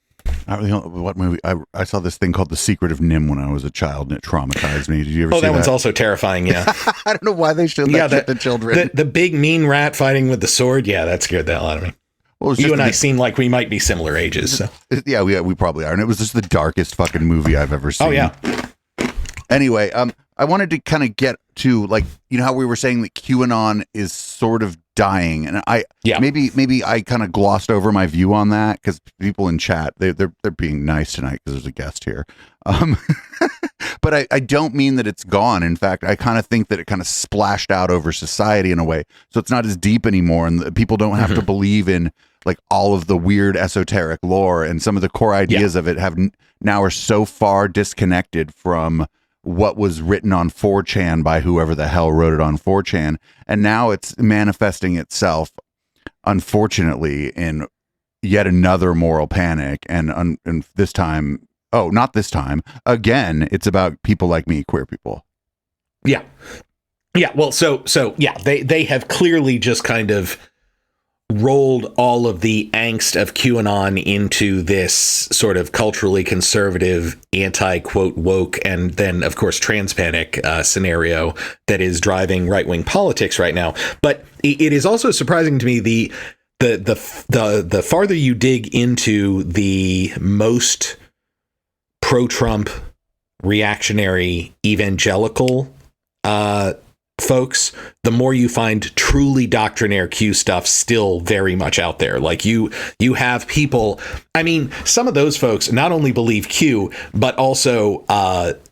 What movie? I saw this thing called The Secret of Nim when I was a child, and it traumatized me. Did you ever see that? Oh, that one's also terrifying, yeah. I don't know why they showed that shit to children. The big mean rat fighting with the sword, yeah, that scared the hell out of me. Well, you and I seem like we might be similar ages. So. Yeah, we probably are. And it was just the darkest fucking movie I've ever seen. Oh, yeah. Anyway, I wanted to kind of get to, like, you know how we were saying that QAnon is sort of dying, and maybe I kind of glossed over my view on that because people in chat they're being nice tonight because there's a guest here. But I don't mean that it's gone. In fact, I kind of think that it kind of splashed out over society in a way, so it's not as deep anymore, and people don't have to believe in like all of the weird esoteric lore, and some of the core ideas of it now are so far disconnected from what was written on 4chan by whoever the hell wrote it on 4chan. And now it's manifesting itself, unfortunately, in yet another moral panic. And this time, not this time, again, it's about people like me, queer people. Yeah. Yeah. Well, so yeah, they have clearly just kind of rolled all of the angst of QAnon into this sort of culturally conservative, anti-quote woke, and then of course trans panic scenario that is driving right-wing politics right now. But it is also surprising to me the farther you dig into the most pro-Trump reactionary evangelical folks, the more you find truly doctrinaire Q stuff still very much out there. Like you have people, I mean, some of those folks not only believe Q, but also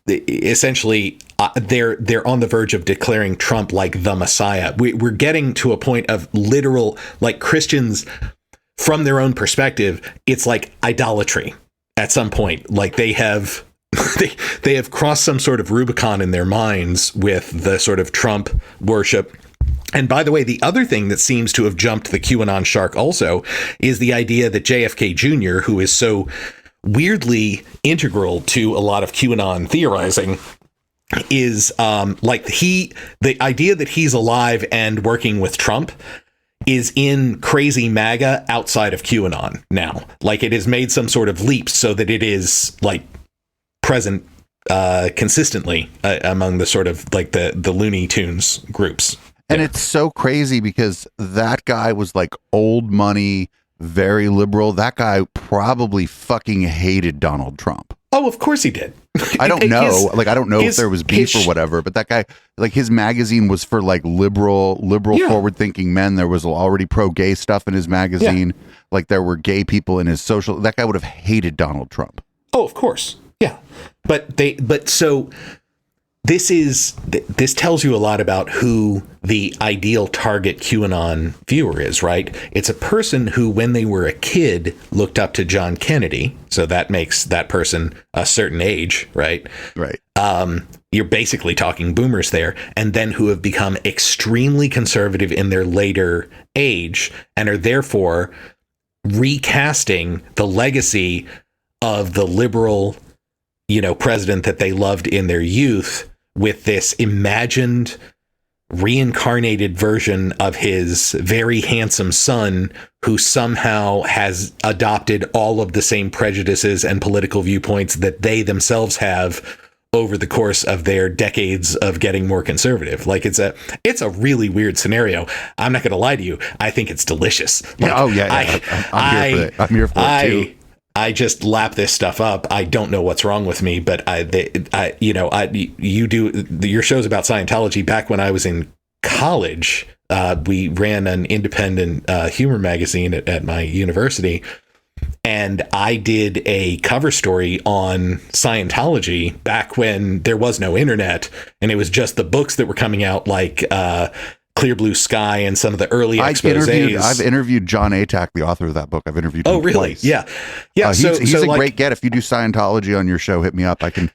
essentially they're on the verge of declaring Trump like the Messiah. We're getting to a point of literal, like, Christians from their own perspective, it's like idolatry at some point. Like they have they have crossed some sort of Rubicon in their minds with the sort of Trump worship. And by the way, the other thing that seems to have jumped the QAnon shark also is the idea that JFK Jr., who is so weirdly integral to a lot of QAnon theorizing, is the idea that he's alive and working with Trump is in crazy MAGA outside of QAnon now. Like, it has made some sort of leap so that it is like present consistently among the sort of like the Looney Tunes groups. And it's so crazy because that guy was like old money, very liberal. That guy probably fucking hated Donald Trump. Oh, of course he did. I don't know. I don't know if there was beef or whatever, but that guy, like, his magazine was for like liberal, forward thinking men. There was already pro-gay stuff in his magazine. Yeah. Like, there were gay people in his social. That guy would have hated Donald Trump. Oh, of course. Yeah. But so this tells you a lot about who the ideal target QAnon viewer is, right? It's a person who, when they were a kid, looked up to John Kennedy. So that makes that person a certain age, right? Right. You're basically talking boomers there, and then who have become extremely conservative in their later age and are therefore recasting the legacy of the liberal, president that they loved in their youth with this imagined, reincarnated version of his very handsome son, who somehow has adopted all of the same prejudices and political viewpoints that they themselves have over the course of their decades of getting more conservative. Like, it's a really weird scenario. I'm not going to lie to you. I think it's delicious. Like, I'm here for it. I'm here for it too. I just lap this stuff up. I don't know what's wrong with me, but you do your shows about Scientology. Back when I was in college, we ran an independent humor magazine at my university, and I did a cover story on Scientology back when there was no internet, and it was just the books that were coming out, like Clear Blue Sky and some of the early exposés. I've interviewed John Atack, the author of that book. I've interviewed him Oh, really? twice. Yeah. Yeah. He's a great get. If you do Scientology on your show, hit me up. I can.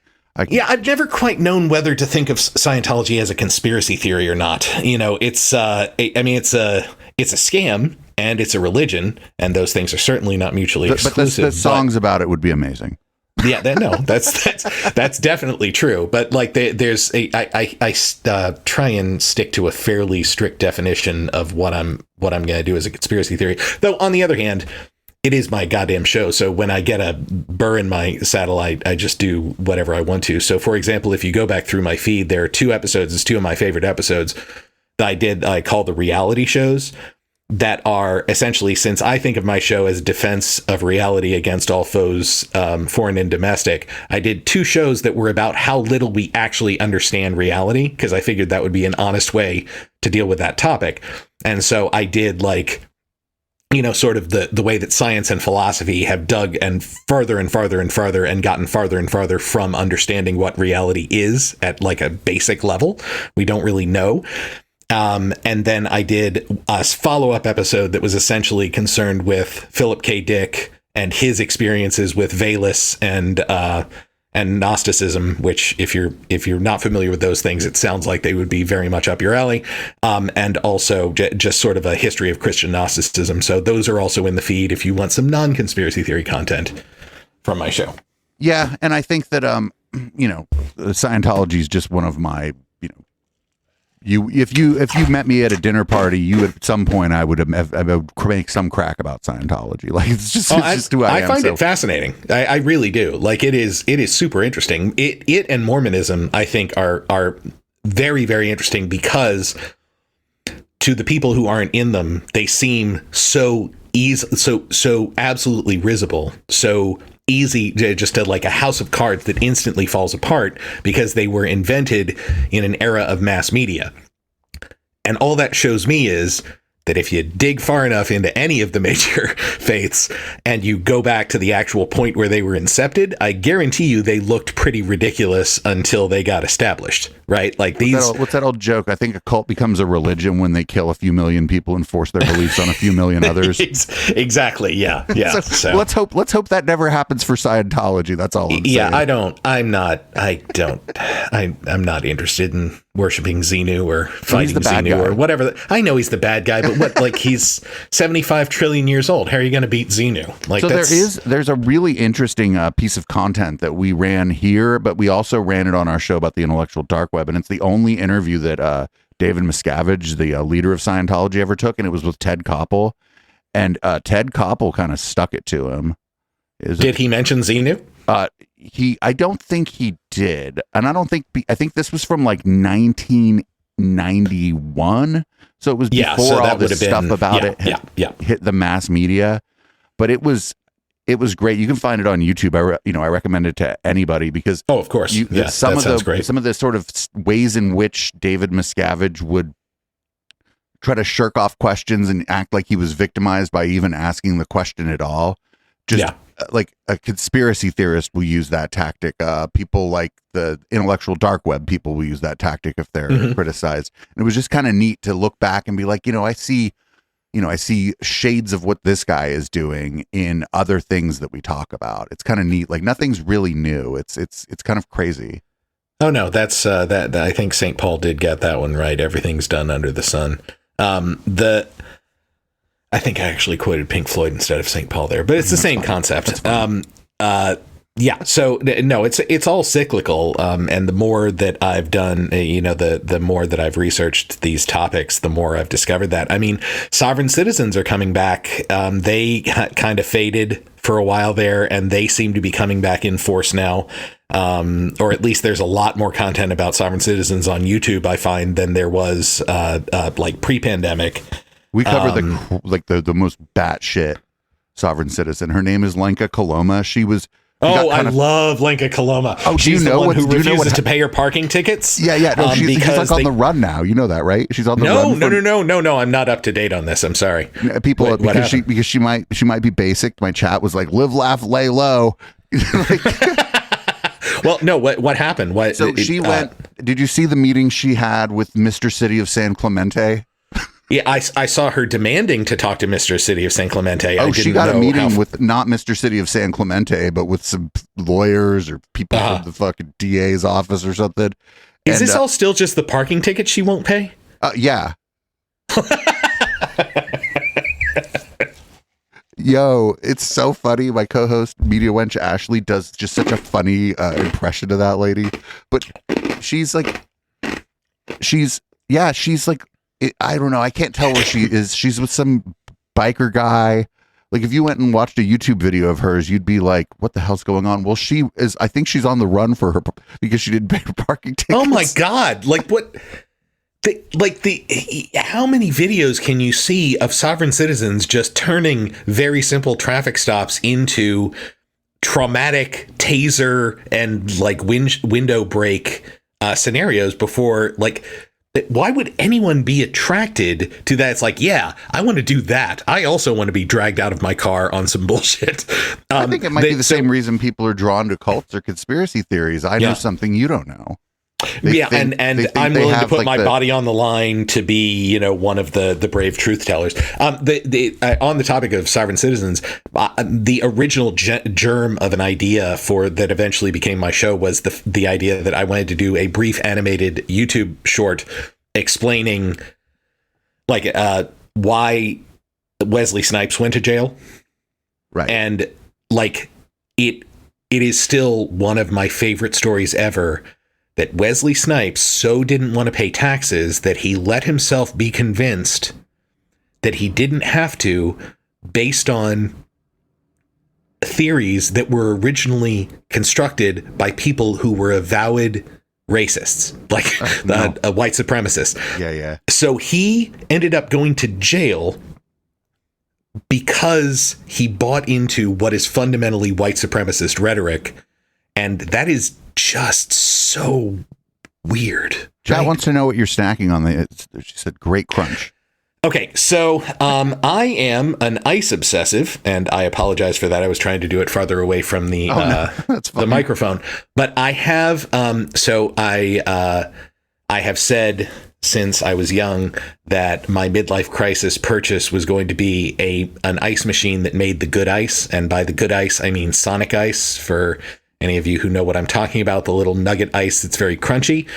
Yeah, I've never quite known whether to think of Scientology as a conspiracy theory or not. It's I mean, it's a scam and it's a religion, and those things are certainly not mually exclusive. But the songs about it would be amazing. Yeah, that's definitely true. But like, I try and stick to a fairly strict definition of what I'm going to do as a conspiracy theory. Though on the other hand, it is my goddamn show. So when I get a burr in my saddle, I just do whatever I want to. So for example, if you go back through my feed, there are 2 episodes. It's 2 of my favorite episodes that I call the reality shows, that are essentially, since I think of my show as defense of reality against all foes, foreign and domestic, I did 2 shows that were about how little we actually understand reality, because I figured that would be an honest way to deal with that topic. And so I did, like, sort of the way that science and philosophy have dug and farther and farther and farther and gotten farther and farther from understanding what reality is at like a basic level. We don't really know. And then I did a follow-up episode that was essentially concerned with Philip K. Dick and his experiences with Velis and Gnosticism, which if you're not familiar with those things, it sounds like they would be very much up your alley. And also just sort of a history of Christian Gnosticism. So those are also in the feed if you want some non-conspiracy theory content from my show. Yeah, and I think that Scientology is just one of my, if you met me at a dinner party, you at some point I would make some crack about Scientology. Like it's just who I am. I find it fascinating. I really do. Like it is super interesting. It and Mormonism, I think, are very, very interesting because to the people who aren't in them, they seem so easy, so absolutely risible, so easy, just like a house of cards that instantly falls apart because they were invented in an era of mass media. And all that shows me is that if you dig far enough into any of the major faiths and you go back to the actual point where they were incepted, I guarantee you they looked pretty ridiculous until they got established, right? Like what's that old joke? I think a cult becomes a religion when they kill a few million people and force their beliefs on a few million others. Exactly. Yeah. Yeah. So let's hope that never happens for Scientology. That's all I'm saying. Yeah. I'm not interested in worshiping Xenu or fighting Xenu or whatever. I know he's the bad guy, but what, like, he's 75 trillion years old. How are you going to beat Xenu? Like, so there's a really interesting piece of content that we ran here, but we also ran it on our show about the intellectual dark web. And it's the only interview that David Miscavige, the leader of Scientology, ever took. And it was with Ted Koppel. And Ted Koppel kind of stuck it to him. Did he mention Xenu? I don't think he did. And I think this was from like 1991. So it was before all this stuff about it hit the mass media. But it was great. You can find it on YouTube. I recommend it to anybody because of course. Some of the sort of ways in which David Miscavige would try to shirk off questions and act like he was victimized by even asking the question at all. Like a conspiracy theorist will use that tactic. People like the intellectual dark web people will use that tactic if they're criticized. And it was just kind of neat to look back and be like, I see shades of what this guy is doing in other things that we talk about. It's kind of neat. Like nothing's really new. It's kind of crazy. Oh no, that's that I think St. Paul did get that one right. Everything's done under the sun. I think I actually quoted Pink Floyd instead of St. Paul there, but it's the same concept. So no, it's all cyclical. And the more that I've done, the more that I've researched these topics, the more I've discovered that. I mean, sovereign citizens are coming back. They kind of faded for a while there, and they seem to be coming back in force now. Or at least there's a lot more content about sovereign citizens on YouTube, I find, than there was like pre-pandemic. We cover the most batshit sovereign citizen. Her name is Lenka Koloma. She was. I love Lenka Koloma. Oh, she's the one who refuses to pay her parking tickets. Yeah. No, she's like on the run now. You know that, right? She's on the run. No. I'm not up to date on this. I'm sorry. People, because she might be basic. My chat was like, live, laugh, lay low. Well, no. What happened? She went. Did you see the meeting she had with Mr. City of San Clemente? Yeah, I saw her demanding to talk to Mr. City of San Clemente. Oh, she got a meeting with not Mr. City of San Clemente, but with some lawyers or people from the fucking DA's office or something. Is this all still just the parking ticket she won't pay? Yeah. Yo, it's so funny. My co-host, Media Wench Ashley, does just such a funny impression of that lady. But she's like, I don't know. I can't tell where she is. She's with some biker guy. Like, if you went and watched a YouTube video of hers, you'd be like, what the hell's going on? Well, I think she's on the run for her because she didn't pay her parking tickets. Oh my God. Like, what? How many videos can you see of sovereign citizens just turning very simple traffic stops into traumatic taser and like window break scenarios before, like, why would anyone be attracted to that? It's like, yeah, I want to do that. I also want to be dragged out of my car on some bullshit. I think it might be the same reason people are drawn to cults or conspiracy theories. I know something you don't know. And I'm willing to put my body on the line to be, one of the brave truth tellers. On the topic of sovereign citizens, the original germ of an idea that eventually became my show was the idea that I wanted to do a brief animated YouTube short explaining why Wesley Snipes went to jail. Right. And it is still one of my favorite stories ever, that Wesley Snipes so didn't want to pay taxes that he let himself be convinced that he didn't have to, based on theories that were originally constructed by people who were avowed racists, a white supremacist. Yeah. So he ended up going to jail because he bought into what is fundamentally white supremacist rhetoric. And that is just so weird. Chat wants to know what you're snacking on. She said, great crunch. Okay, so I am an ice obsessive, and I apologize for that. I was trying to do it farther away from the the microphone. But I have, I have said since I was young that my midlife crisis purchase was going to be an ice machine that made the good ice. And by the good ice, I mean Sonic ice, for any of you who know what I'm talking about, the little nugget ice that's very crunchy.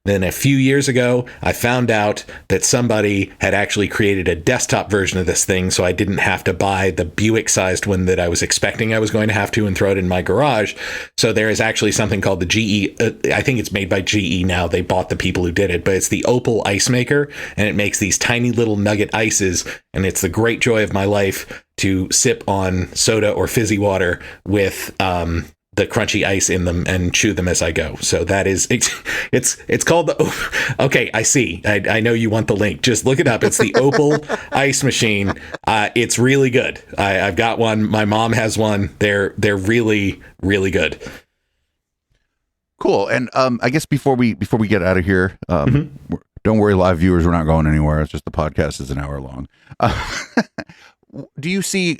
Then a few years ago, I found out that somebody had actually created a desktop version of this thing, so I didn't have to buy the Buick-sized one that I was expecting I was going to have to and throw it in my garage. So there is actually something called the GE. I think it's made by GE now. They bought the people who did it, but it's the Opal Ice Maker, and it makes these tiny little nugget ices, and it's the great joy of my life to sip on soda or fizzy water with the crunchy ice in them and chew them as I go. So that is, it's called the, okay, I see. I know you want the link. Just look it up. It's the Opal ice machine. It's really good. I've got one. My mom has one. They're really, really good. Cool. And I guess before we get out of here, don't worry, live viewers, we're not going anywhere. It's just the podcast is an hour long. Do you see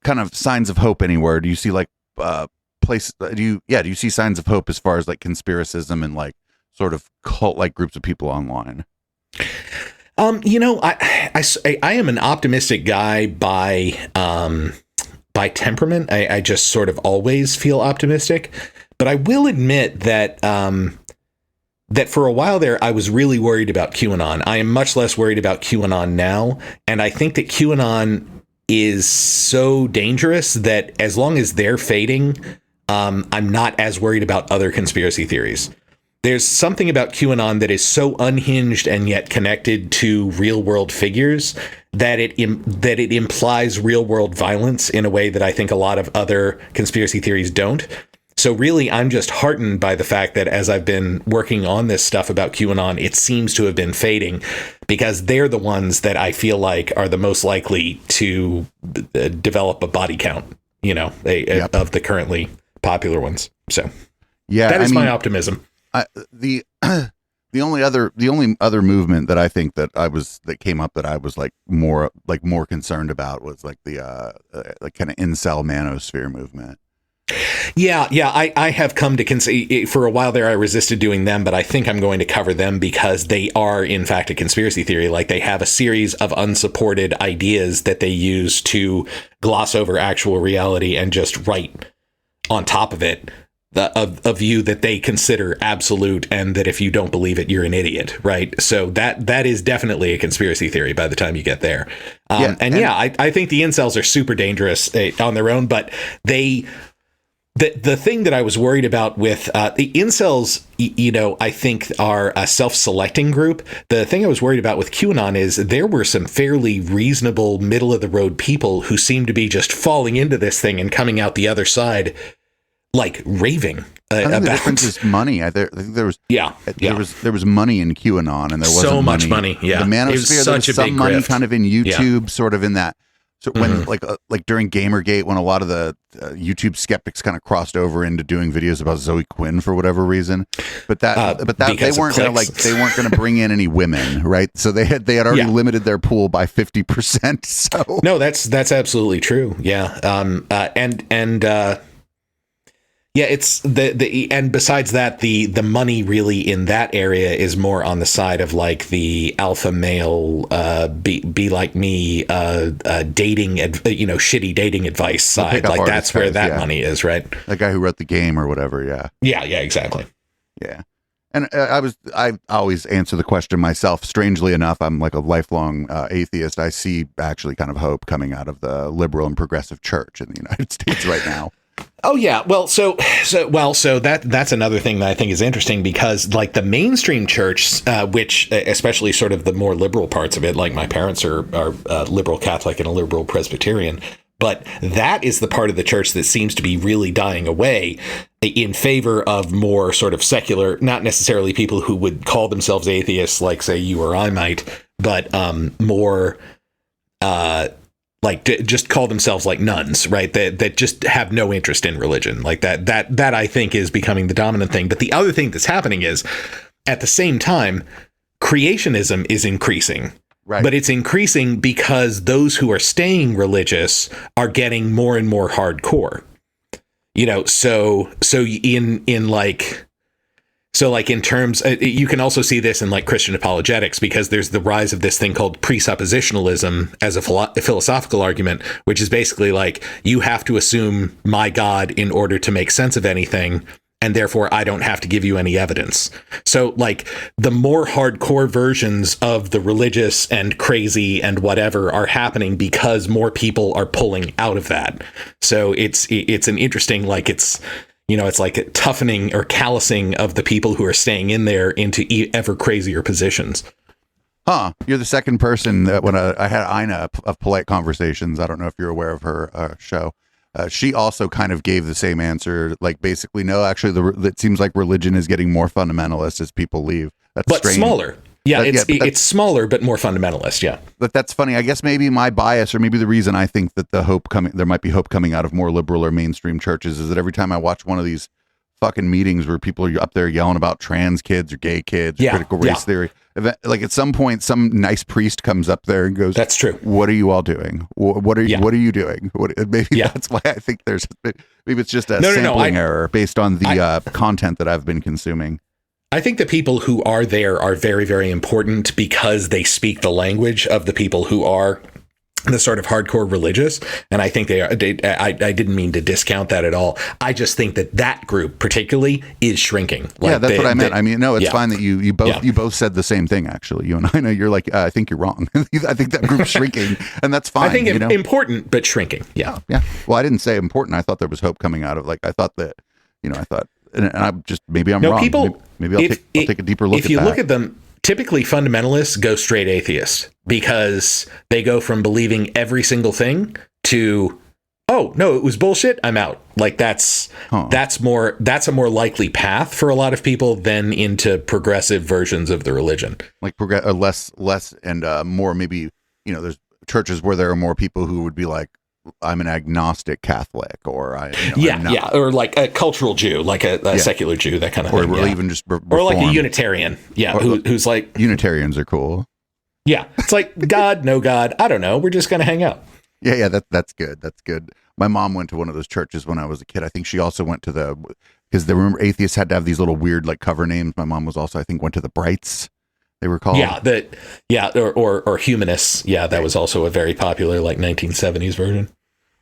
kind of signs of hope anywhere? Do you see do you see signs of hope as far as conspiracism and sort of cult groups of people online? I am an optimistic guy by temperament. I just sort of always feel optimistic, but I will admit that that for a while there, I was really worried about QAnon. I am much less worried about QAnon now, and I think that QAnon is so dangerous that as long as they're fading, I'm not as worried about other conspiracy theories. There's something about QAnon that is so unhinged and yet connected to real world figures that it implies real world violence in a way that I think a lot of other conspiracy theories don't. So really, I'm just heartened by the fact that as I've been working on this stuff about QAnon, it seems to have been fading, because they're the ones that I feel like are the most likely to develop a body count, of the currently popular ones. So yeah, that is my optimism. The only other movement that I think that came up that I was more concerned about was the kind of incel manosphere movement. I have come to for a while there. I resisted doing them, but I think I'm going to cover them because they are, in fact, a conspiracy theory. Like, they have a series of unsupported ideas that they use to gloss over actual reality and just write on top of it a view that they consider absolute, and that if you don't believe it, you're an idiot, right? So that is definitely a conspiracy theory by the time you get there. I think the incels are super dangerous on their own, but the thing that I was worried about with the incels, I think are a self-selecting group. The thing I was worried about with QAnon is there were some fairly reasonable, middle-of-the-road people who seemed to be just falling into this thing and coming out the other side like raving. I think the difference is money. I think there was there was money in QAnon, and there wasn't so much money. Yeah, the Manosphere, there was some money kind of in YouTube, sort of in that. So when like during Gamergate, when a lot of the YouTube skeptics kind of crossed over into doing videos about Zoe Quinn for whatever reason, but that they weren't going to bring in any women, right? So they had already limited their pool by 50%. So no, that's absolutely true. Yeah, it's and besides that, the money really in that area is more on the side of like the alpha male, be like me, dating, shitty dating advice side. Like that's where that money is, right? The guy who wrote the game or whatever. Yeah, exactly. Yeah. And I always answer the question myself. Strangely enough, I'm like a lifelong atheist. I see actually kind of hope coming out of the liberal and progressive church in the United States right now. Oh yeah, well, so that's another thing that I think is interesting, because like the mainstream church, which especially sort of the more liberal parts of it, like my parents are liberal Catholic and a liberal Presbyterian, but that is the part of the church that seems to be really dying away in favor of more sort of secular, not necessarily people who would call themselves atheists, like say you or I might, but more. Just call themselves like nuns, right? That just have no interest in religion. Like that I think is becoming the dominant thing. But the other thing that's happening is, at the same time, creationism is increasing. Right. But it's increasing because those who are staying religious are getting more and more hardcore. So in terms, you can also see this in like Christian apologetics, because there's the rise of this thing called presuppositionalism as a philosophical argument, which is basically like, you have to assume my God in order to make sense of anything, and therefore I don't have to give you any evidence. So like the more hardcore versions of the religious and crazy and whatever are happening because more people are pulling out of that. So it's an interesting, like it's like a toughening or callousing of the people who are staying in there into ever crazier positions. You're the second person that when I had Ina of Polite Conversations. I don't know if you're aware of her show. She also kind of gave the same answer. Like basically, no, actually, it seems like religion is getting more fundamentalist as people leave. That's but strange. Smaller. Yeah, it's smaller but more fundamentalist. Yeah, but that's funny. I guess maybe my bias, or maybe the reason I think that there might be hope coming out of more liberal or mainstream churches, is that every time I watch one of these fucking meetings where people are up there yelling about trans kids or gay kids, or critical race theory, like at some point, some nice priest comes up there and goes, "That's true. What are you all doing? What are you doing?" Maybe that's why I think maybe it's just a sampling error based on the content that I've been consuming. I think the people who are there are very, very important because they speak the language of the people who are the sort of hardcore religious. And I think I didn't mean to discount that at all. I just think that group particularly is shrinking. Like that's what I meant. I mean, no, it's fine that you both said the same thing, actually. You and I know you're like, I think you're wrong. I think that group's shrinking, and that's fine. I think important, but shrinking. Yeah. Yeah. Well, I didn't say important. I thought there was hope coming out of, like, I thought that, and I'm just, maybe I'm wrong. Maybe I'll take a deeper look at that. If you look at them, typically fundamentalists go straight atheist because they go from believing every single thing to, oh, no, it was bullshit, I'm out. Like that's a more likely path for a lot of people than into progressive versions of the religion. Like less and more, maybe, there's churches where there are more people who would be like, I'm an agnostic Catholic, or or like a cultural Jew, like a secular Jew, that kind of thing, or even just or like a Unitarian, who's like, Unitarians are cool. Yeah, it's like God, no God, I don't know, we're just gonna hang out. Yeah, that's good. That's good. My mom went to one of those churches when I was a kid. I think she also went to because remember atheists had to have these little weird like cover names. My mom was also, I think, went to the Brights. They were called. Or humanists. Yeah, that was also a very popular like 1970s version.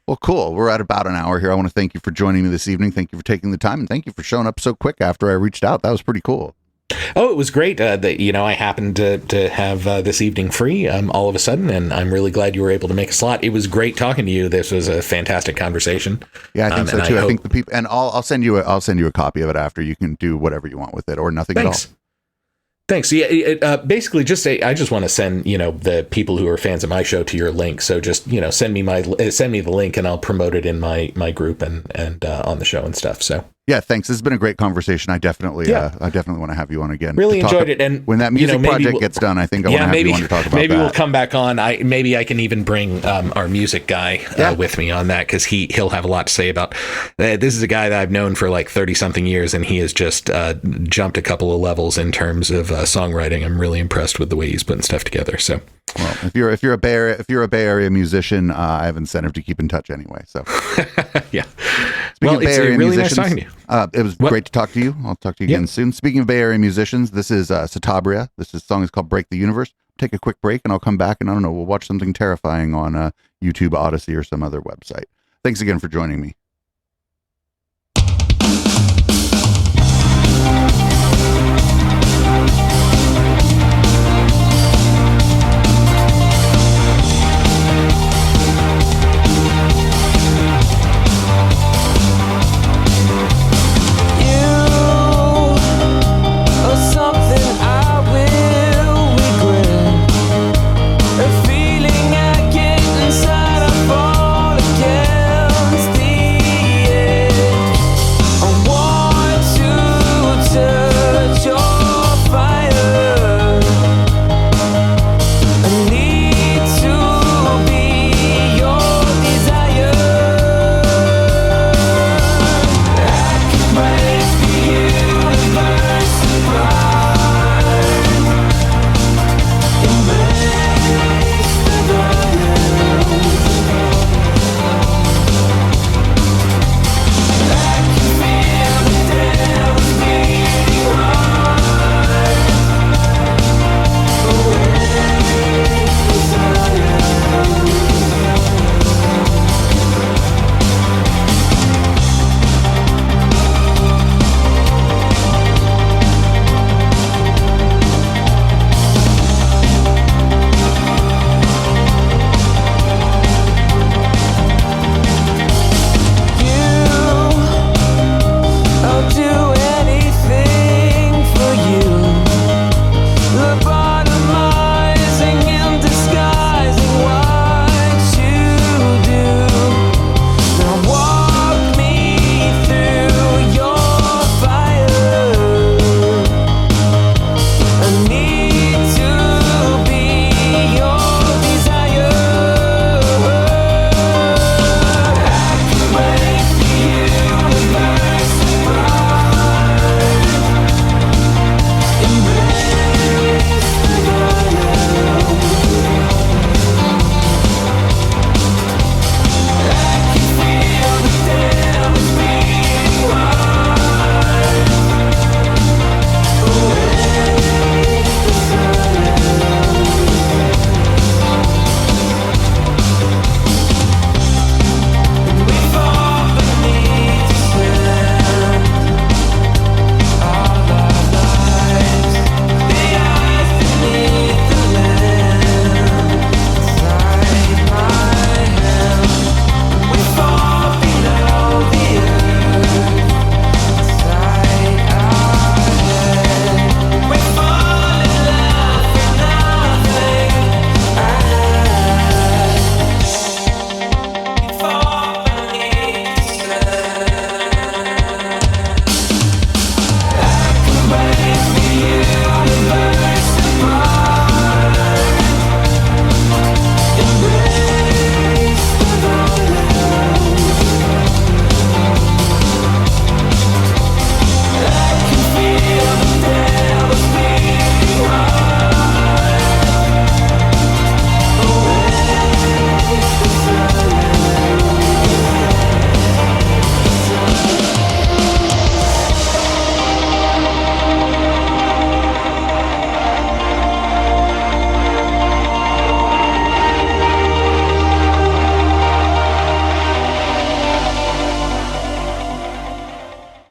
Well, cool. We're at about an hour here. I want to thank you for joining me this evening. Thank you for taking the time, and thank you for showing up so quick after I reached out. That was pretty cool. Oh, it was great that I happened to have this evening free all of a sudden, and I'm really glad you were able to make a slot. It was great talking to you. This was a fantastic conversation. Yeah, I think so too. I think the people, and I'll send you a copy of it after. You can do whatever you want with it, or nothing at all. Thanks. Yeah. Basically, I just want to send the people who are fans of my show to your link. So just send me the link, and I'll promote it in my group and on the show and stuff. So yeah, thanks. This has been a great conversation. I definitely want to have you on again. Really enjoyed it. And when that music project gets done, I think I want to have you on to talk about maybe that. We'll come back on. Maybe I can even bring our music guy with me on that, because he'll have a lot to say about. This is a guy that I've known for like 30-something years, and he has just jumped a couple of levels in terms of songwriting. I'm really impressed with the way he's putting stuff together. So, well, if you're a Bay Area musician, I have incentive to keep in touch anyway. So, yeah. Speaking of Bay Area really musicians, nice talking to you. It was great to talk to you. I'll talk to you again soon. Speaking of Bay Area musicians, this is Satabria. This song is called "Break the Universe." Take a quick break, and I'll come back, and I don't know, we'll watch something terrifying on YouTube, Odyssey, or some other website. Thanks again for joining me. Feeling I get inside, I fall against the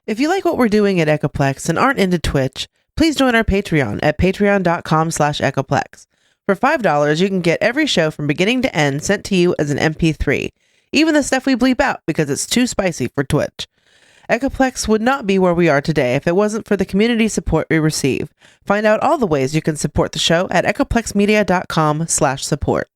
If you like what we're doing at Echoplex and aren't into Twitch, please join our Patreon at patreon.com/Echoplex. For $5, you can get every show from beginning to end sent to you as an MP3, even the stuff we bleep out because it's too spicy for Twitch. Echoplex would not be where we are today if it wasn't for the community support we receive. Find out all the ways you can support the show at echoplexmedia.com/support.